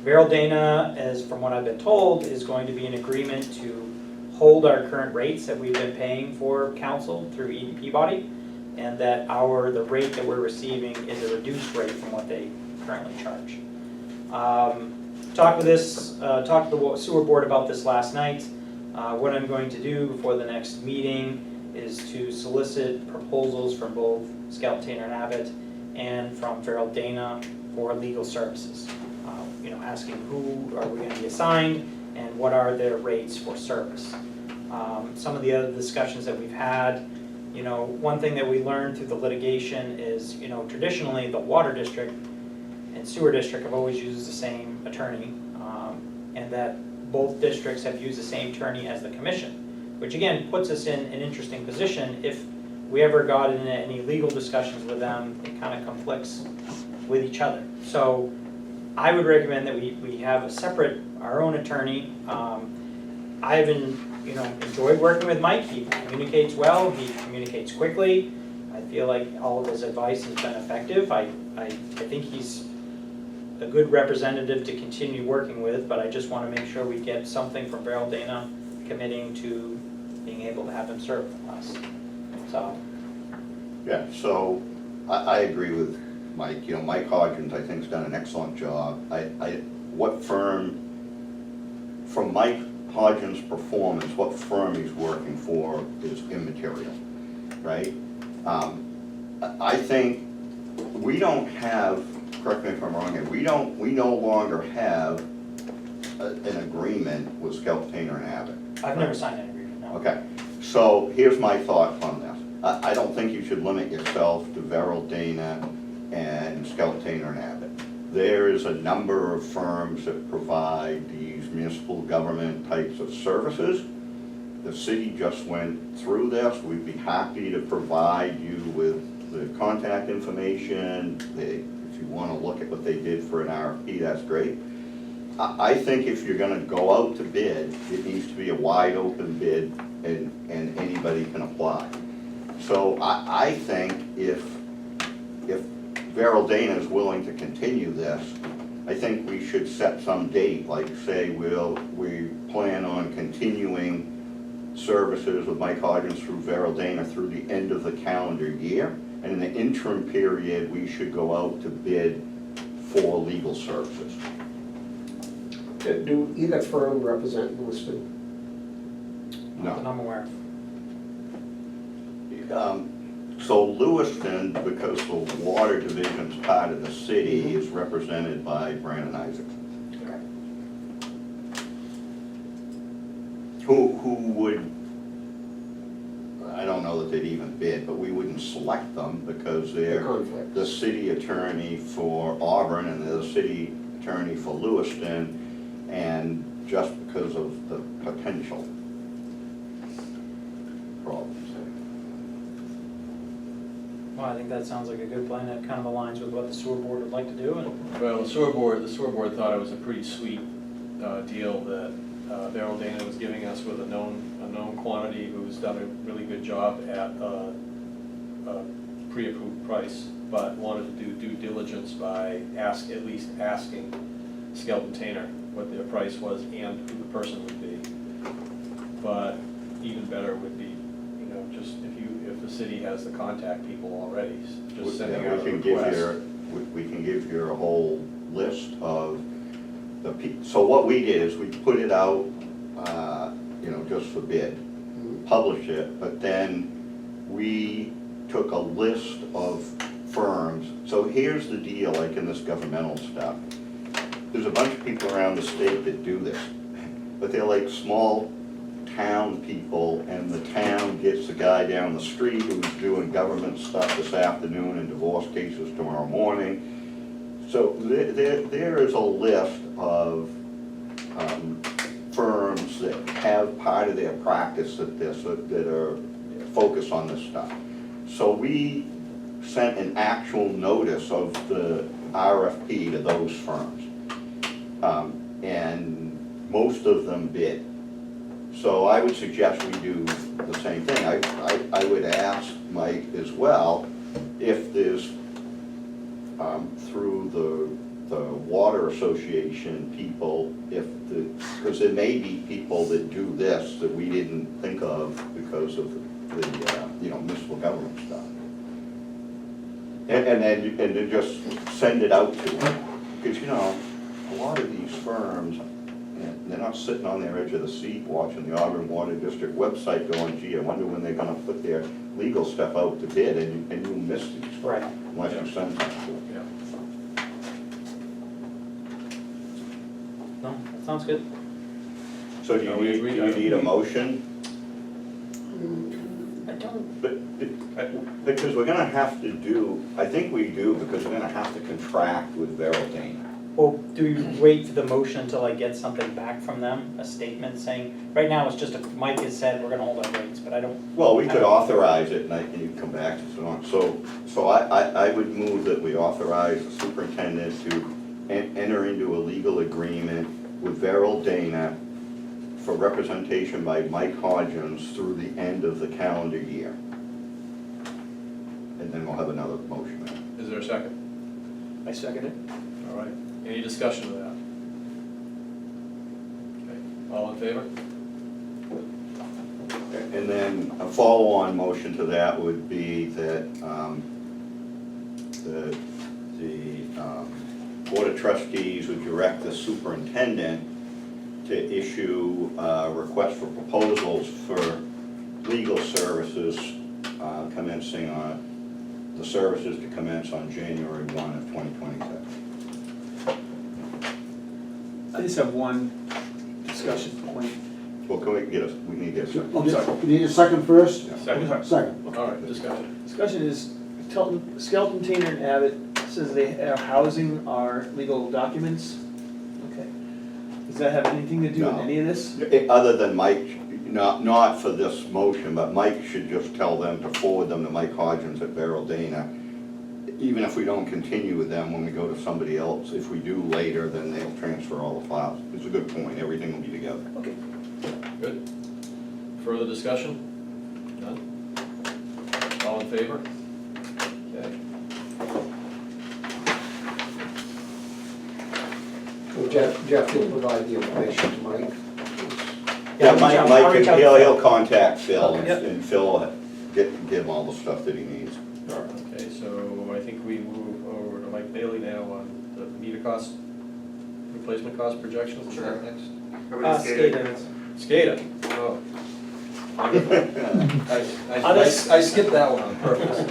Verrill Dana, as from what I've been told, is going to be in agreement to hold our current rates that we've been paying for counsel through Eaton Peabody, and that the rate that we're receiving is a reduced rate from what they currently charge. Talked to the sewer board about this last night. What I'm going to do before the next meeting is to solicit proposals from both Skelton Tainer and Abbott and from Verrill Dana for legal services. You know, asking who are we going to be assigned and what are their rates for service. Some of the other discussions that we've had, you know, one thing that we learned through the litigation is, you know, traditionally the water district and sewer district have always used the same attorney, and that both districts have used the same attorney as the commission, which again puts us in an interesting position. If we ever got into any legal discussions with them, it kind of conflicts with each other. So I would recommend that we have a separate, our own attorney. I've been, enjoyed working with Mike. He communicates well, he communicates quickly. I feel like all of his advice has been effective. I think he's a good representative to continue working with, but I just want to make sure we get something from Beryl Dana committing to being able to have him serve us. So, Yeah, so I agree with Mike. Mike Hodgins, I think, has done an excellent job. What firm, from Mike Hodgins' performance, what firm he's working for is immaterial, right? I think we don't have, correct me if I'm wrong here, we no longer have an agreement with Scout Painter and Abbott. I've never signed an agreement, no. Okay, so here's my thought on this. I don't think you should limit yourself to Beryl Dana and Scout Painter and Abbott. There is a number of firms that provide these municipal government types of services. The city just went through this. We'd be happy to provide you with the contact information. If you want to look at what they did for an RFP, that's great. I think if you're going to go out to bid, it needs to be a wide open bid and anybody can apply. So I think if Beryl Dana is willing to continue this, I think we should set some date, like say we plan on continuing services with Mike Hodgins through Beryl Dana through the end of the calendar year. And in the interim period, we should go out to bid for legal services. Do either firm represent Lewiston? Not that I'm aware of. So Lewiston, because the water division's part of the city, is represented by Brandon Isaacs. Who would, I don't know that they'd even bid, but we wouldn't select them because they're conflict. the city attorney for Auburn and they're the city attorney for Lewiston, and just because of the potential problems. Well, I think that sounds like a good plan. That kind of aligns with what the sewer board would like to do. And Well, the sewer board thought it was a pretty sweet deal that Beryl Dana was giving us with a known quantity who's done a really good job at a pre-approved price, but wanted to do due diligence by at least asking Skelton Tainer what their price was and who the person would be. But even better would be, just if the city has the contact people already, just sending out a request. We can give you a whole list of the so what we did is we put it out, just for bid, publish it, but then we took a list of firms. So here's the deal, like in this governmental stuff. There's a bunch of people around the state that do this, but they're like small town people, and the town gets the guy down the street who's doing government stuff this afternoon and divorce cases tomorrow morning. So there is a list of firms that have part of their practice that are focused on this stuff. So we sent an actual notice of the RFP to those firms. And most of them bid. So I would suggest we do the same thing. I would ask Mike as well if there's, through the Water Association people, because there may be people that do this that we didn't think of because of the municipal government stuff. And then just send it out to them. Because, a lot of these firms, they're not sitting on their edge of the seat watching the Auburn Water District website going, gee, I wonder when they're gonna put their legal stuff out to bid, and you'll miss these. Right. Unless you send them to them. Yeah. no, that sounds good. So do we you agree. need a motion? I don't. Because we're gonna have to do, I think we do, because we're gonna have to contract with Beryl Dana. Well, do we wait for the motion until I get something back from them, a statement saying, right now it's just Mike has said we're gonna hold our rates, but I don't. Well, we could authorize it, and you can come back to so on. So I would move that we authorize the superintendent to enter into a legal agreement with Beryl Dana for representation by Mike Hodgins through the end of the calendar year. And then we'll have another motion there. Is there a second? I second it. All right, any discussion of that? Okay, all in favor? And then a follow-on motion to that would be that the Board of Trustees would direct the superintendent to issue a request for proposals for legal services commencing on, the services to commence on January 1 of 2026. I just have one discussion point. Well, can we get a, we need to get a second. Oh, I'm sorry. You need a second first? Second. Second. All right, discussion. Discussion is, Skelton, Tainer, and Abbott says they are housing our legal documents. Okay. Does that have anything to do with No. any of this? Other than Mike, not for this motion, but Mike should just tell them to forward them to Mike Hodgins at Barrel Dana. Even if we don't continue with them when we go to somebody else, if we do later, then they'll transfer all the files. It's a good point, everything will be together. Okay. Good. Further discussion? None? All in favor? Okay. Well, Jeff will provide the information to Mike. Yeah, I'll Mike, reach out he'll to Phil. contact Phil, Yep. and Phil will give him all the stuff that he needs. Okay, so I think we move over to Mike Bailey now on the meter cost, replacement cost projections. Is that next? Everybody's skated. SCADA, oh. I skipped that one on purpose.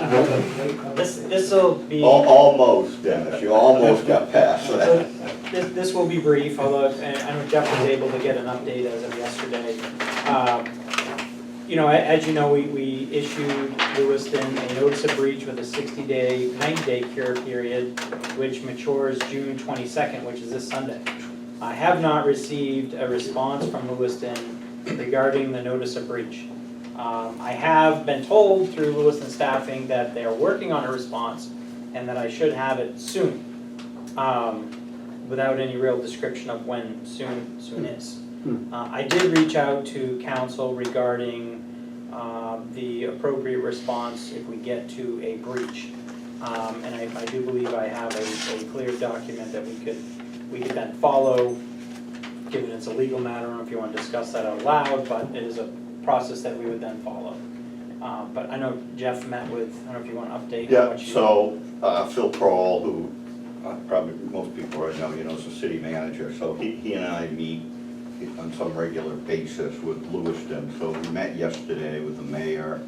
This'll be. Almost, Dennis, you almost got past that. This will be brief, although I know Jeff was able to get an update as of yesterday. You know, as you know, we issued Lewiston a notice of breach with a 60-day, 90-day cure period, which matures June 22nd, which is this Sunday. I have not received a response from Lewiston regarding the notice of breach. I have been told through Lewiston staffing that they are working on a response and that I should have it soon, without any real description of when soon is. I did reach out to council regarding the appropriate response if we get to a breach. And I do believe I have a clear document that we could then follow, given it's a legal matter. I don't know if you want to discuss that out loud, but it is a process that we would then follow. But I know Jeff met with, I don't know if you want to update on Yeah, what you. so Phil Kroll, who probably most people already know, is the city manager, so he and I meet on some regular basis with Lewiston. So we met yesterday with the mayor,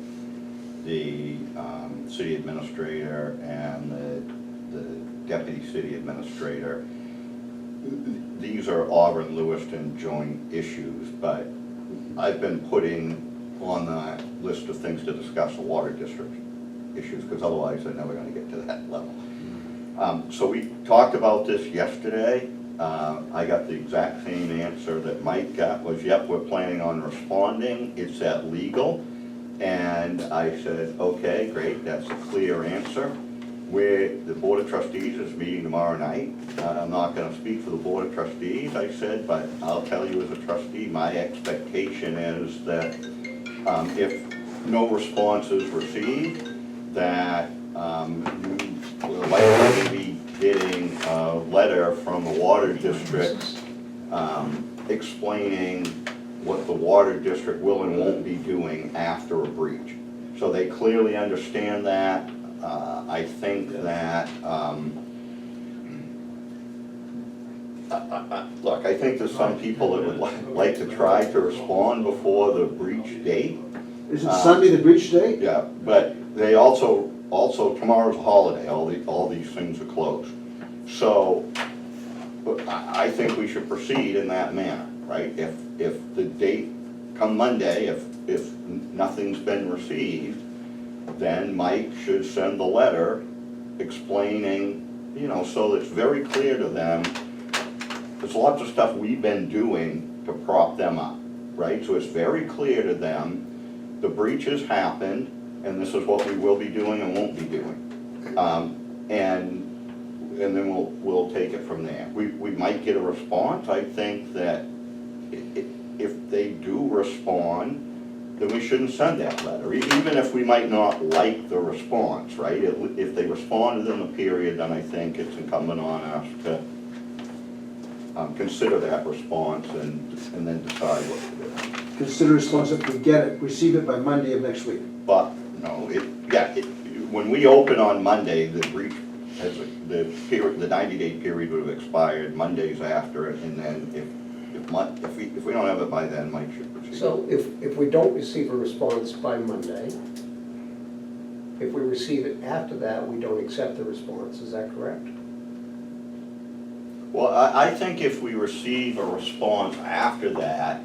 the city administrator, and the deputy city administrator. These are Auburn, Lewiston joint issues, but I've been putting on the list of things to discuss the water district issues, because otherwise they're never gonna get to that level. So we talked about this yesterday. I got the exact same answer that Mike got, was, yep, we're planning on responding, it's at legal. And I said, okay, great, that's a clear answer. The Board of Trustees is meeting tomorrow night. I'm not gonna speak for the Board of Trustees, I said, but I'll tell you as a trustee, my expectation is that if no response is received, that we'll likely be getting a letter from the water district explaining what the water district will and won't be doing after a breach. So they clearly understand that. I think that, look, I think there's some people that would like to try to respond before the breach date. Is it Sunday, the breach date? Yeah, but they also tomorrow's a holiday, all these things are closed. So, but I think we should proceed in that manner, right? If the date, come Monday, if nothing's been received, then Mike should send the letter explaining, so it's very clear to them. There's lots of stuff we've been doing to prop them up, right? So it's very clear to them, the breach has happened, and this is what we will be doing and won't be doing. And then we'll take it from there. We might get a response. I think that if they do respond, then we shouldn't send that letter, even if we might not like the response, right? If they respond within the period, then I think it's incumbent on us to consider that response and then decide what to do. Consider response if we get it, receive it by Monday of next week. But, no, when we open on Monday, the breach has, the 90-day period would have expired Mondays after it, and then if we don't have it by then, Mike should proceed. So if we don't receive a response by Monday, if we receive it after that, we don't accept the response, is that correct? Well, I think if we receive a response after that,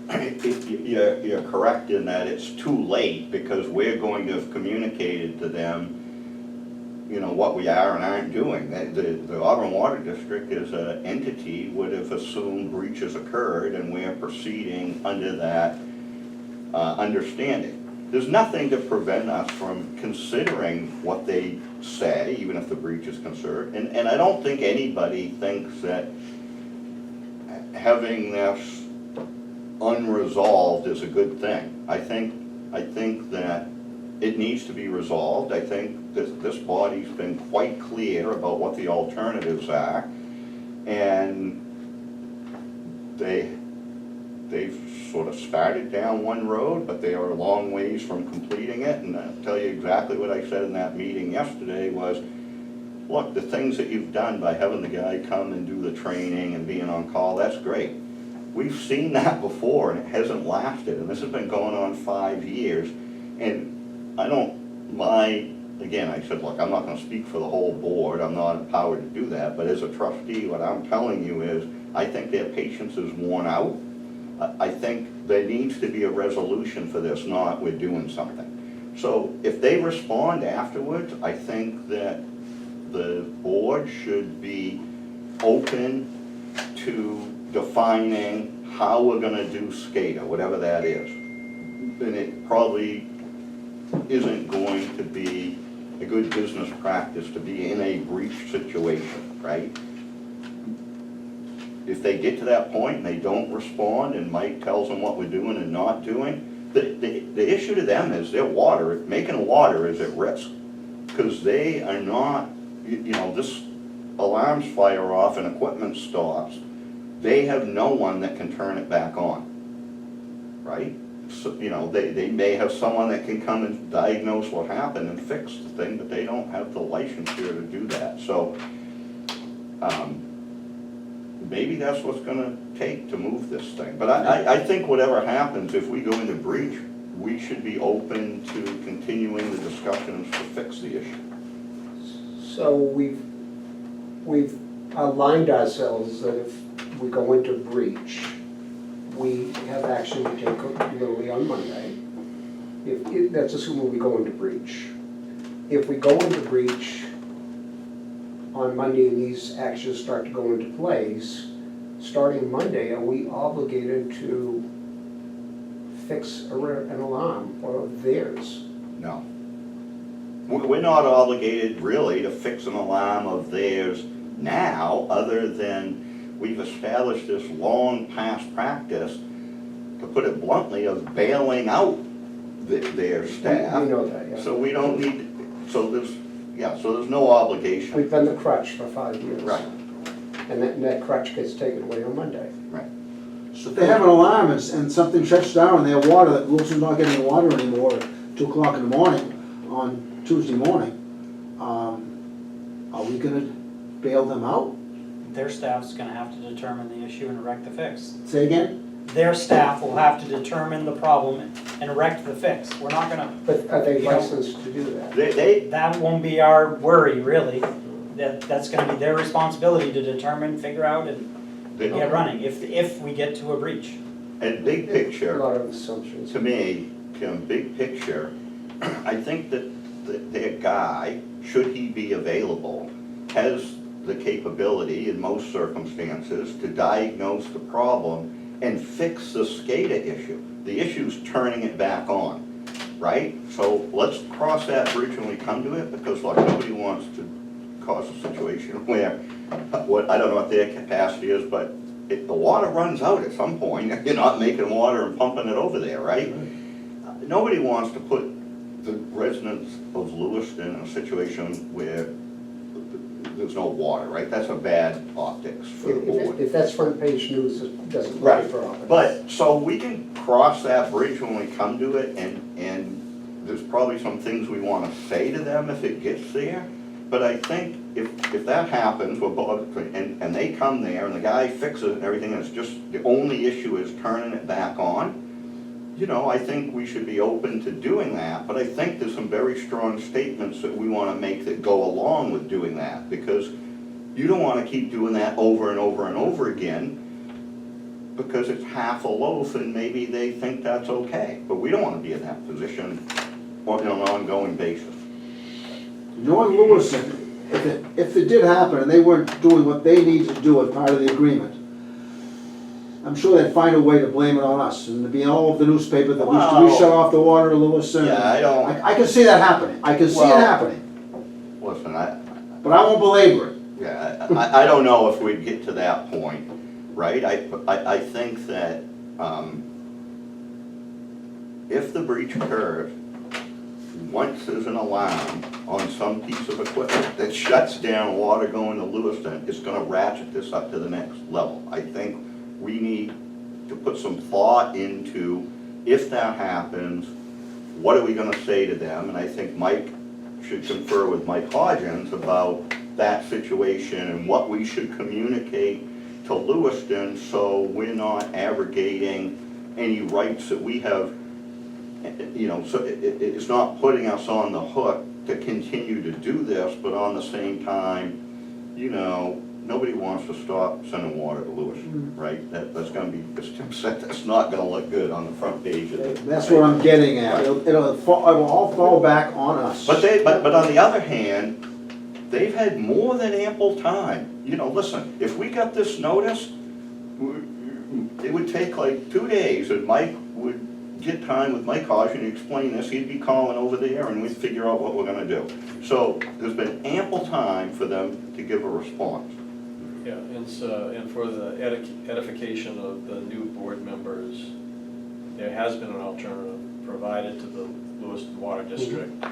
you're correct in that it's too late, because we're going to have communicated to them, you know, what we are and aren't doing. The Auburn Water District as an entity would have assumed breaches occurred, and we're proceeding under that understanding. There's nothing to prevent us from considering what they say, even if the breach is concerned. And I don't think anybody thinks that having this unresolved is a good thing. I think that it needs to be resolved. I think this body's been quite clear about what the alternatives are, and they've sort of started down one road, but they are a long ways from completing it. And I'll tell you exactly what I said in that meeting yesterday was, look, the things that you've done by having the guy come and do the training and being on call, that's great. We've seen that before, and it hasn't lasted, and this has been going on 5 years. And I don't mind, again, I said, look, I'm not gonna speak for the whole board, I'm not empowered to do that, but as a trustee, what I'm telling you is, I think their patience is worn out. I think there needs to be a resolution for this, not we're doing something. So if they respond afterwards, I think that the board should be open to defining how we're gonna do SCADA, whatever that is. And it probably isn't going to be a good business practice to be in a breach situation, right? If they get to that point and they don't respond and Mike tells them what we're doing and not doing, the issue to them is their water, making water is at risk. Because they are not, you know, this alarms fire off and equipment stops, they have no one that can turn it back on, right? So, you know, they may have someone that can come and diagnose what happened and fix the thing, but they don't have the licensure to do that. So, maybe that's what's gonna take to move this thing. But I think whatever happens, if we go into breach, we should be open to continuing the discussions to fix the issue. So we've aligned ourselves that if we go into breach, we have action to take literally on Monday. That's assuming we go into breach. If we go into breach on Monday and these actions start to go into place, starting Monday, are we obligated to fix an alarm or theirs? No. We're not obligated really to fix an alarm of theirs now, other than we've established this long past practice, to put it bluntly, of bailing out their staff. We know that, yeah. So we don't need, so there's no obligation. We've been the crutch for 5 years. Right. And that crutch gets taken away on Monday. Right. So if they have an alarm and something shuts down and their water, that Wilson's not getting water anymore at 2 o'clock in the morning on Tuesday morning, are we gonna bail them out? Their staff's gonna have to determine the issue and erect the fix. Say again? Their staff will have to determine the problem and erect the fix. We're not gonna, But are they You know, licensed to do that? that won't be our worry, really. That's gonna be their responsibility to determine, figure out, and get running, if we get to a breach. And big A picture, lot of assumptions. to me, Kim, big picture, I think that their guy, should he be available, has the capability in most circumstances to diagnose the problem and fix the SCADA issue. The issue's turning it back on, right? So let's cross that bridge when we come to it, because like nobody wants to cause a situation where, I don't know what their capacity is, but the water runs out at some point, you're not making water and pumping it over there, right? Nobody wants to put the residents of Lewiston in a situation where there's no water, right? That's a bad optics for the board. If that's front page news, it doesn't look Right, for Auburn. but, so we can cross that bridge when we come to it, and there's probably some things we wanna say to them if it gets there. But I think if that happens, and they come there, and the guy fixes it and everything, and it's just, the only issue is turning it back on, you know, I think we should be open to doing that, but I think there's some very strong statements that we wanna make that go along with doing that, because you don't wanna keep doing that over and over and over again, because it's half a loaf and maybe they think that's okay, but we don't wanna be in that position on an ongoing basis. Knowing Lewiston, if it did happen and they weren't doing what they need to do as part of the agreement, I'm sure they'd find a way to blame it on us, and to be all over the newspaper that we Well, shut off the water to Lewiston. Yeah, I don't, I can see that happening, I can see it Well- happening, listen, but I won't belabor it. yeah, I don't know if we'd get to that point, right? I think that, if the breach occurs, once there's an alarm on some piece of equipment that shuts down water going to Lewiston, it's gonna ratchet this up to the next level. I think we need to put some thought into, if that happens, what are we gonna say to them? And I think Mike should confer with Mike Hodgins about that situation and what we should communicate to Lewiston, so we're not abrogating any rights that we have, you know, so it's not putting us on the hook to continue to do this, but on the same time, you know, nobody wants to stop sending water to Lewiston, right? That's gonna be, as Tim said, that's not gonna look good on the front page of it. That's what I'm getting at, it'll all fall back on us. But on the other hand, they've had more than ample time. You know, listen, if we got this notice, it would take like 2 days, and Mike would get time with Mike Hodgson to explain this, he'd be calling over there and we'd figure out what we're gonna do. So there's been ample time for them to give a response. Yeah, and for the edification of the new board members, there has been an alternative provided to the Lewiston Water District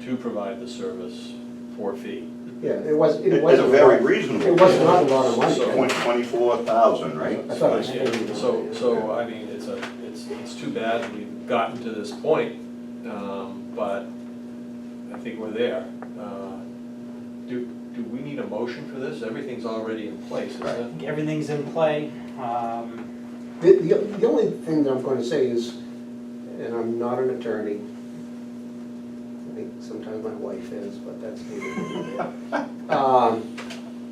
to provide the service for a fee. Yeah, it was It's a very reasonable. It was not a lot of money. So- 24,000, right? I thought it was So, I mean, it's too bad we've gotten to this point, but I think we're there. Do we need a motion for this? Everything's already in place, isn't I it? think everything's in play. The only thing that I'm going to say is, and I'm not an attorney, I think sometimes my wife is, but that's neither here nor there.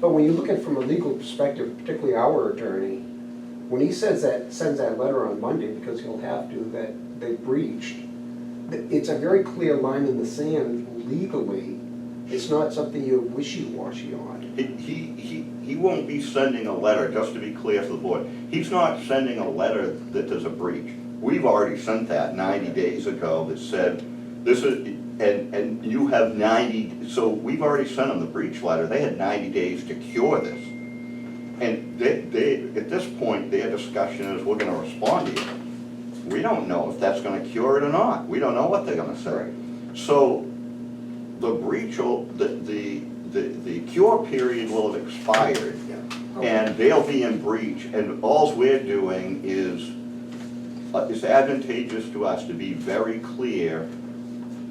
But when you look at it from a legal perspective, particularly our attorney, when he sends that letter on Monday, because he'll have to, that they breached, it's a very clear line in the sand legally. It's not something you're wishy-washy on. He won't be sending a letter, just to be clear for the board, he's not sending a letter that there's a breach. We've already sent that 90 days ago that said, this is, and you have 90, so we've already sent them the breach letter, they had 90 days to cure this. And they, at this point, their discussion is, we're gonna respond to you. We don't know if that's gonna cure it or not, we don't know what they're gonna say. So, the breach will, the cure period will have expired, and they'll be in breach, and all we're doing is, it's advantageous to us to be very clear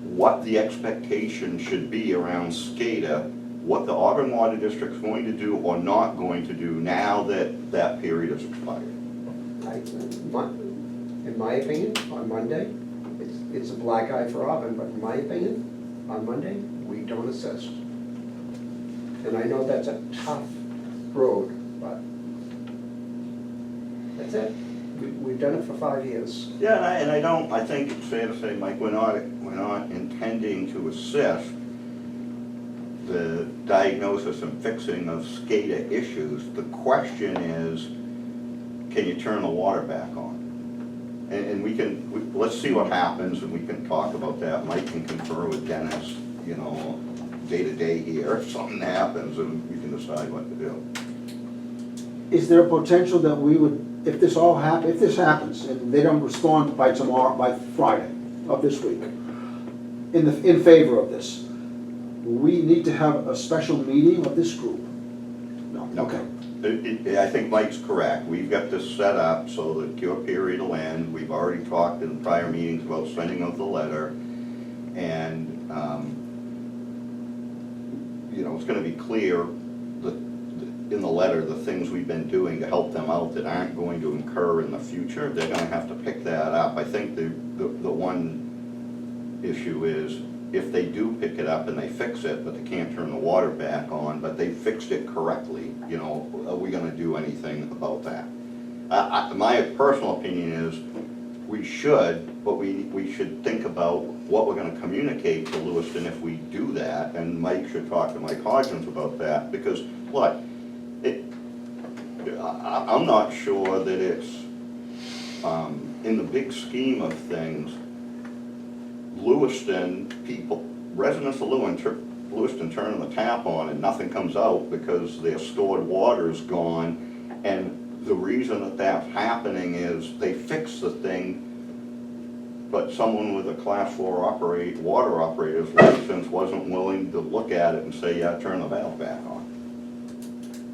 what the expectation should be around SCADA, what the Auburn Water District's going to do or not going to do now that that period has expired. In my opinion, on Monday, it's a black eye for Auburn, but in my opinion, on Monday, we don't assist. And I know that's a tough road, but that's it. We've done it for 5 years. Yeah, I think it's fair to say, Mike, we're not intending to assist the diagnosis and fixing of SCADA issues. The question is, can you turn the water back on? And let's see what happens, and we can talk about that. Mike can confer with Dennis, you know, day to day here, if something happens, and we can decide what to do. Is there a potential that we would, if this happens, and they don't respond by tomorrow, by Friday of this week, in favor of this, we need to have a special meeting of this group? No, okay. I think Mike's correct. We've got this set up so the cure period will end. We've already talked in prior meetings about sending out the letter. And, it's gonna be clear that in the letter, the things we've been doing to help them out that aren't going to incur in the future, they're gonna have to pick that up. I think the one issue is if they do pick it up and they fix it, but they can't turn the water back on, but they fixed it correctly, are we gonna do anything about that? My personal opinion is we should, but we should think about what we're gonna communicate to Lewiston if we do that, and Mike should talk to Mike Hodgins about that, because, look, I'm not sure that it's, in the big scheme of things, Lewiston people, residents of Lewiston turning the tap on and nothing comes out because their stored water is gone. And the reason that that's happening is they fixed the thing, but someone with a class 4 water operator's license wasn't willing to look at it and say, yeah, turn the valve back on.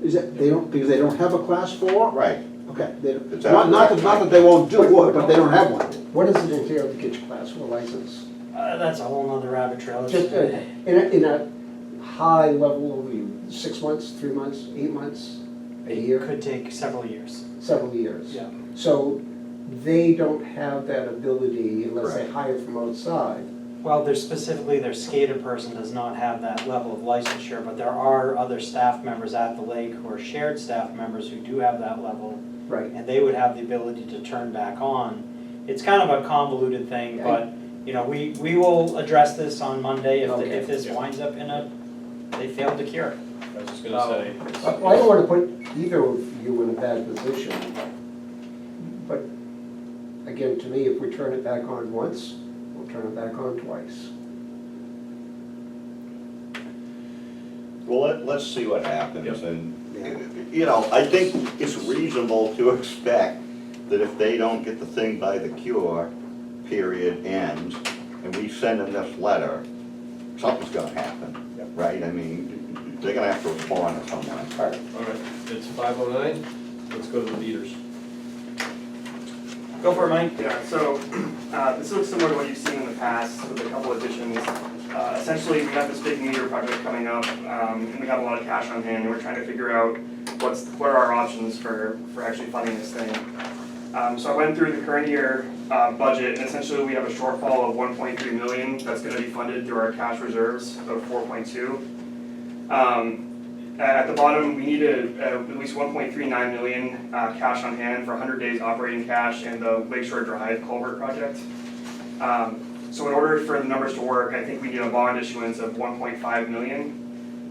Is that, because they don't have a class 4? Right. Okay, Is that not correct, that they won't do it, but they don't have one. What does it entail to get your class 4 license? That's a whole nother rabbit trail. Just in a high level of 6 months, 3 months, 8 months, a It year, could take several years. several years. Yeah. So they don't have that ability unless they Correct. hire from outside. Well, their SCADA person does not have that level of licensure, but there are other staff members at the lake who are shared staff members who do have that level, Right. and they would have the ability to turn back on. It's kind of a convoluted thing, but, we will address this on Monday Okay. if this winds up they failed to cure. I was just gonna say. Well, I don't want to put either of you in a bad position, but again, to me, if we turn it back on once, we'll turn it back on twice. Well, let's see what happens, and, I think it's reasonable to expect that if they don't get the thing by the cure period ends, and we send them this letter, something's gonna happen, right? I mean, they're gonna have to respond in some way. All right. All right, it's 5:09, let's go to the meters. Go for it, Mike. Yeah, so this looks similar to what you've seen in the past with a couple additions. Essentially, we have this big meter project coming up, and we have a lot of cash on hand, and we're trying to figure out what are our options for actually funding this thing. So I went through the current year budget, and essentially we have a shortfall of 1.3 million that's going to be funded through our cash reserves of 4.2. At the bottom, we need at least 1.39 million cash on hand for 100 days operating cash and the Lakeshore Drive culvert project. So in order for the numbers to work, I think we need a bond issuance of 1.5 million.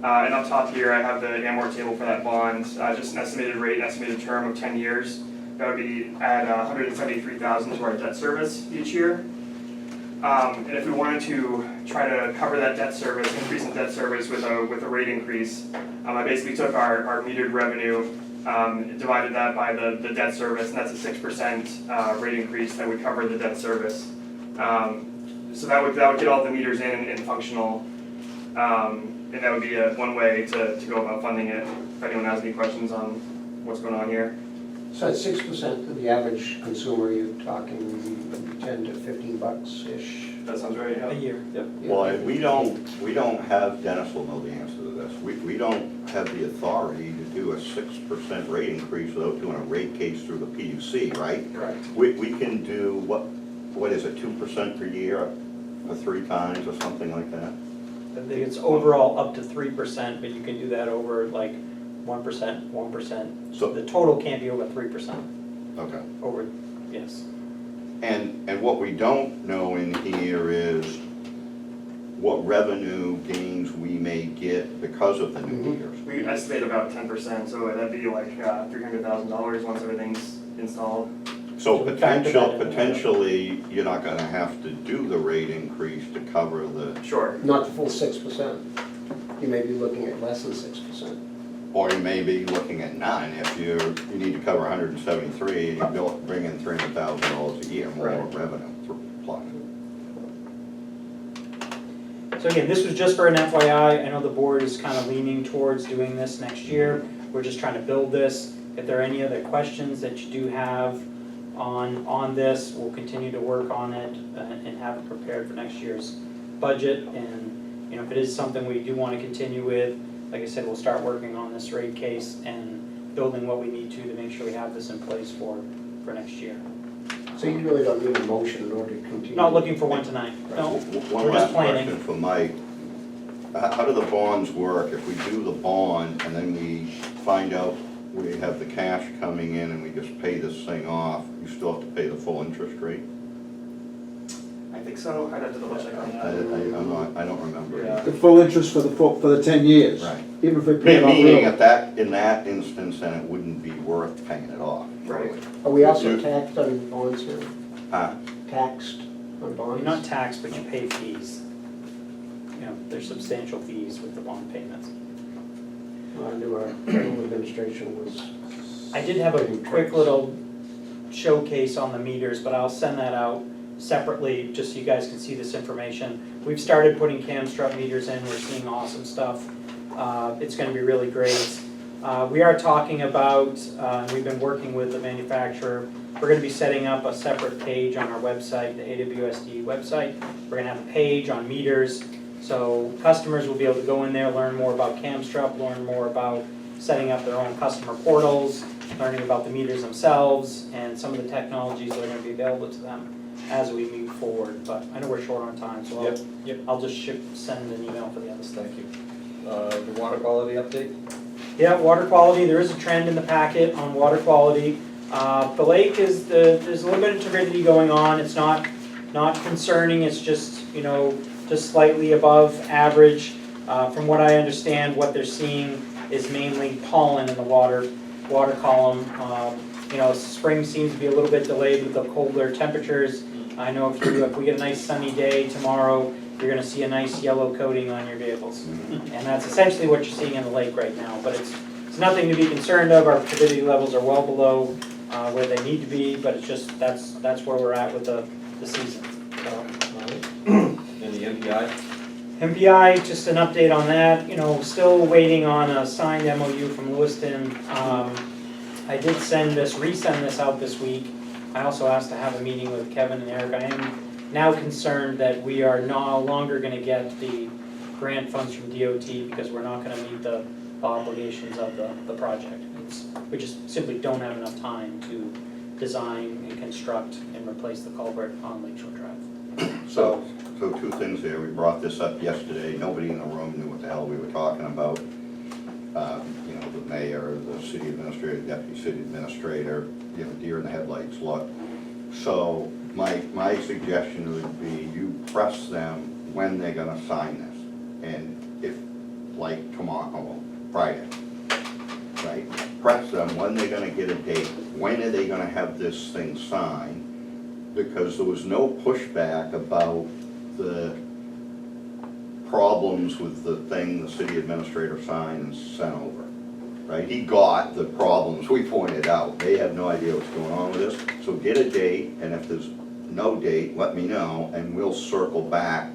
And up top here, I have the amort table for that bond, just an estimated rate, estimated term of 10 years. That would be at 173,000 to our debt service each year. And if we wanted to try to cover that debt service, increase in debt service with a rate increase, I basically took our metered revenue, divided that by the debt service, and that's a 6% rate increase that would cover the debt service. So that would get all the meters in and functional, and that would be one way to go about funding it. If anyone has any questions on what's going on here. So at 6% of the average consumer, you're talking 10 to 15 bucks-ish. That sounds right, A yeah. year. Yep. Well, we don't have, Dennis will know the answer to this, we don't have the authority to do a 6% rate increase without doing a rate case through the PUC, right? Correct. We can do, what is it, 2% per year, or 3 times, or something like that? I think it's overall up to 3%, but you can do that over like 1%, 1%. So- The total can't be over 3%, Okay. over, yes. And what we don't know in here is what revenue gains we may get because of the new meters. We estimate about 10%, so that'd be like $300,000 once everything's installed. So we factor that in. potentially, you're not gonna have to do the rate increase to cover the, Sure. Not the full 6%. You may be looking at less than 6%. Or you may be looking at 9 if you need to cover 173 and you bring in $300,000 a year more Right. revenue plus. So again, this was just for an FYI. I know the board is kind of leaning towards doing this next year. We're just trying to build this. If there are any other questions that you do have on this, we'll continue to work on it and have it prepared for next year's budget. And, you know, if it is something we do want to continue with, like I said, we'll start working on this rate case and building what we need to make sure we have this in place for next year. So you really don't need a motion in order to continue? Not looking for one tonight, no. One We're just last planning. question for Mike. How do the bonds work? If we do the bond and then we find out we have the cash coming in and we just pay this thing off, you still have to pay the full interest rate? I think so, I'd have to double check on that. I don't remember. Yeah. The full interest for the 10 years. Right. Even if we pay it off Meaning early. in that instance, then it wouldn't be worth paying it off. Right. Are we also taxed on bonds here? Huh? Taxed on You're bonds? not taxed, but you pay fees. You know, there's substantial fees with the bond payments. I knew our federal administration was. I did have a quick little showcase on the meters, but I'll send that out separately, just so you guys can see this information. We've started putting Camstrut meters in, we're seeing awesome stuff. It's gonna be really great. We are talking about, we've been working with the manufacturer, we're gonna be setting up a separate page on our website, the AWSD website. We're gonna have a page on meters, so customers will be able to go in there, learn more about Camstrut, learn more about setting up their own customer portals, learning about the meters themselves, and some of the technologies that are gonna be available to them as we move forward. But I know we're short on time, so I'll just send an email for the other stuff. Thank you. The water quality update? Yeah, water quality, there is a trend in the packet on water quality. The lake is, there's a little bit of turbidity going on, it's not concerning, it's just, you know, just slightly above average. From what I understand, what they're seeing is mainly pollen in the water column. You know, spring seems to be a little bit delayed with the colder temperatures. I know if we get a nice sunny day tomorrow, you're gonna see a nice yellow coating on your vehicles. And that's essentially what you're seeing in the lake right now, but it's nothing to be concerned of. Our turbidity levels are well below where they need to be, but it's just, that's where we're at with the season. So, And the MPI? MPI, just an update on that, you know, still waiting on a signed MOU from Lewiston. I did resend this out this week. I also asked to have a meeting with Kevin and Eric. I am now concerned that we are no longer gonna get the grant funds from DOT because we're not gonna meet the obligations of the project. We just simply don't have enough time to design and construct and replace the culvert on Lakeshore Drive. So two things there. We brought this up yesterday. Nobody in the room knew what the hell we were talking about. You know, the mayor, the city administrator, deputy city administrator, you know, deer in the headlights look. So my suggestion would be you press them when they're gonna sign this. And if, like tomorrow, Friday, right? Press them when they're gonna get a date. When are they gonna have this thing signed? Because there was no pushback about the problems with the thing the city administrator signed and sent over, right? He got the problems we pointed out. They have no idea what's going on with this. So get a date, and if there's no date, let me know, and we'll circle back.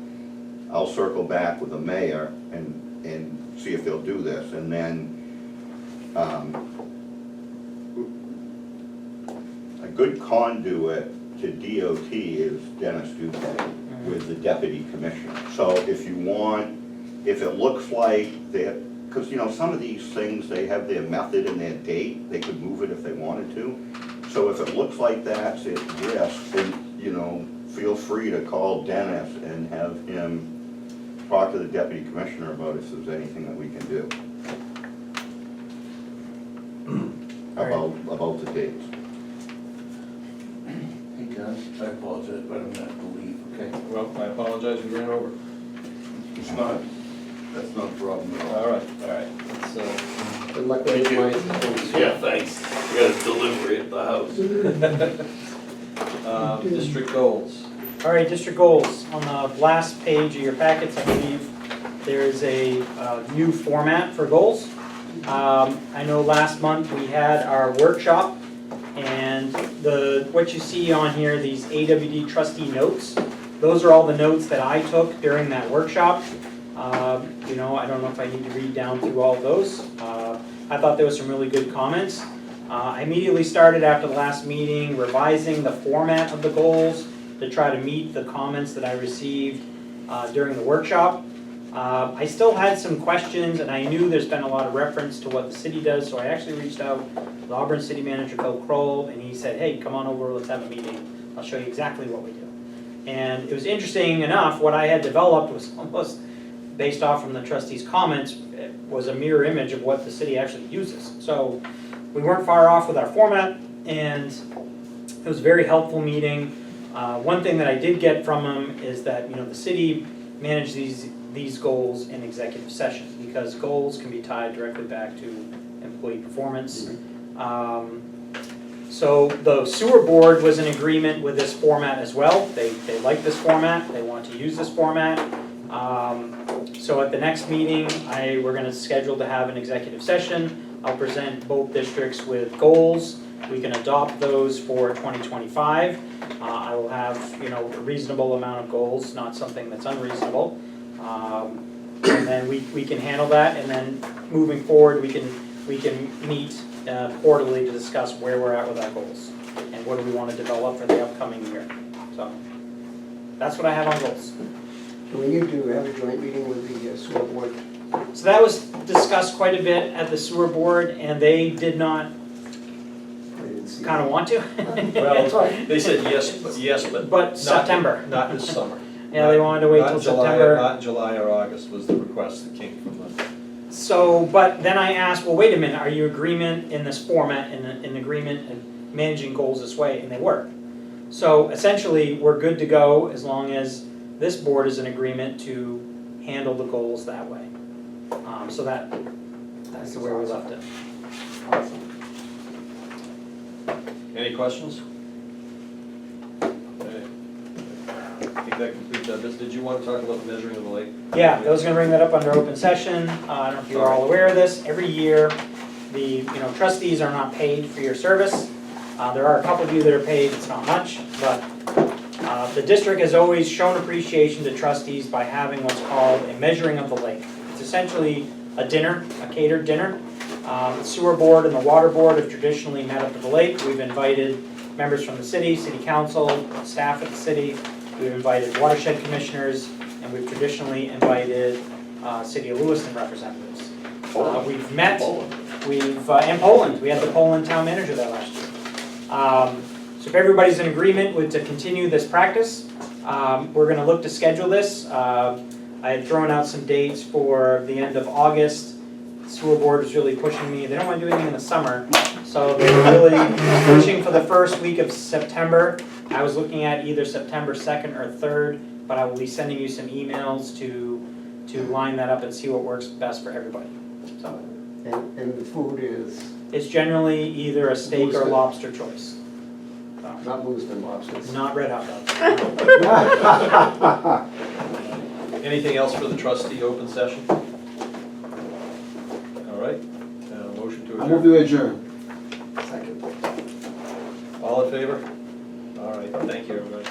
I'll circle back with the mayor and see if they'll do this. And then a good conduit to DOT is Dennis Dupay with the deputy commissioner. So if it looks like because you know, some of these things, they have their method and their date, they could move it if they wanted to. So if it looks like that's at risk, then, you know, feel free to call Dennis and have him talk to the deputy commissioner about if there's anything that we can do. About the dates. Hey, John, I apologize, but I'm gonna have to leave, okay? Well, I apologize, we ran over. It's not, that's not a problem at all. All right. Let's, Good luck with my. Yeah, thanks. We got a delivery at the house. district goals. All right, district goals. On the last page of your packets, I believe there is a new format for goals. I know last month we had our workshop, and what you see on here, these AWD trustee notes, those are all the notes that I took during that workshop. You know, I don't know if I need to read down through all of those. I thought there was some really good comments. I immediately started after the last meeting revising the format of the goals to try to meet the comments that I received during the workshop. I still had some questions, and I knew there's been a lot of reference to what the city does, so I actually reached out to the Auburn City Manager, Bill Kroll, and he said, hey, come on over, let's have a meeting. I'll show you exactly what we do. And it was interesting enough, what I had developed was almost based off from the trustees' comments, it was a mirror image of what the city actually uses. So we weren't far off with our format, and it was a very helpful meeting. One thing that I did get from him is that, you know, the city managed these goals in executive session, because goals can be tied directly back to employee performance. So the sewer board was in agreement with this format as well. They like this format, they want to use this format. So at the next meeting, we're gonna schedule to have an executive session. I'll present both districts with goals. We can adopt those for 2025. I will have, you know, a reasonable amount of goals, not something that's unreasonable. And then we can handle that, and then moving forward, we can meet quarterly to discuss where we're at with our goals and what do we want to develop for the upcoming year. So that's what I have on goals. Do we need to have a joint meeting with the sewer board? So that was discussed quite a bit at the sewer board, and they did not I didn't see kind of want to. Well, they said yes, but But not- September. Not this summer. Yeah, they wanted to wait Not till July- September. Not July or August was the request that came from the, So, but then I asked, well, wait a minute, are you agreement in this format, in agreement in managing goals this way? And they were. So essentially, we're good to go as long as this board is in agreement to handle the goals that way. So that's the way we left it. Awesome. any questions? Okay. I think that completes that business. Did you want to talk about the measuring of the lake? Yeah, I was gonna bring that up under open session. I don't know if you're all aware of this. Every year, the trustees are not paid for your service. There are a couple of you that are paid, it's not much, but the district has always shown appreciation to trustees by having what's called a measuring of the lake. It's essentially a dinner, a catered dinner. The sewer board and the water board have traditionally met up at the lake. We've invited members from the city council, staff at the city. We've invited watershed commissioners, and we've traditionally invited City of Lewiston representatives. We've met, and Poland, we had the Poland town manager there last year. So if everybody's in agreement to continue this practice, we're gonna look to schedule this. I had thrown out some dates for the end of August. The sewer board was really pushing me, they don't wanna do anything in the summer, so they were really pushing for the first week of September. I was looking at either September 2nd or 3rd, but I will be sending you some emails to line that up and see what works best for everybody. So And the food is it's generally either a steak or Lewiston. lobster choice. So, not Lewiston lobsters. not red hot dogs. Anything else for the trustee open session? All right, motion to I move adjourn. to adjourn. Second. All in favor? All right, thank you, everybody.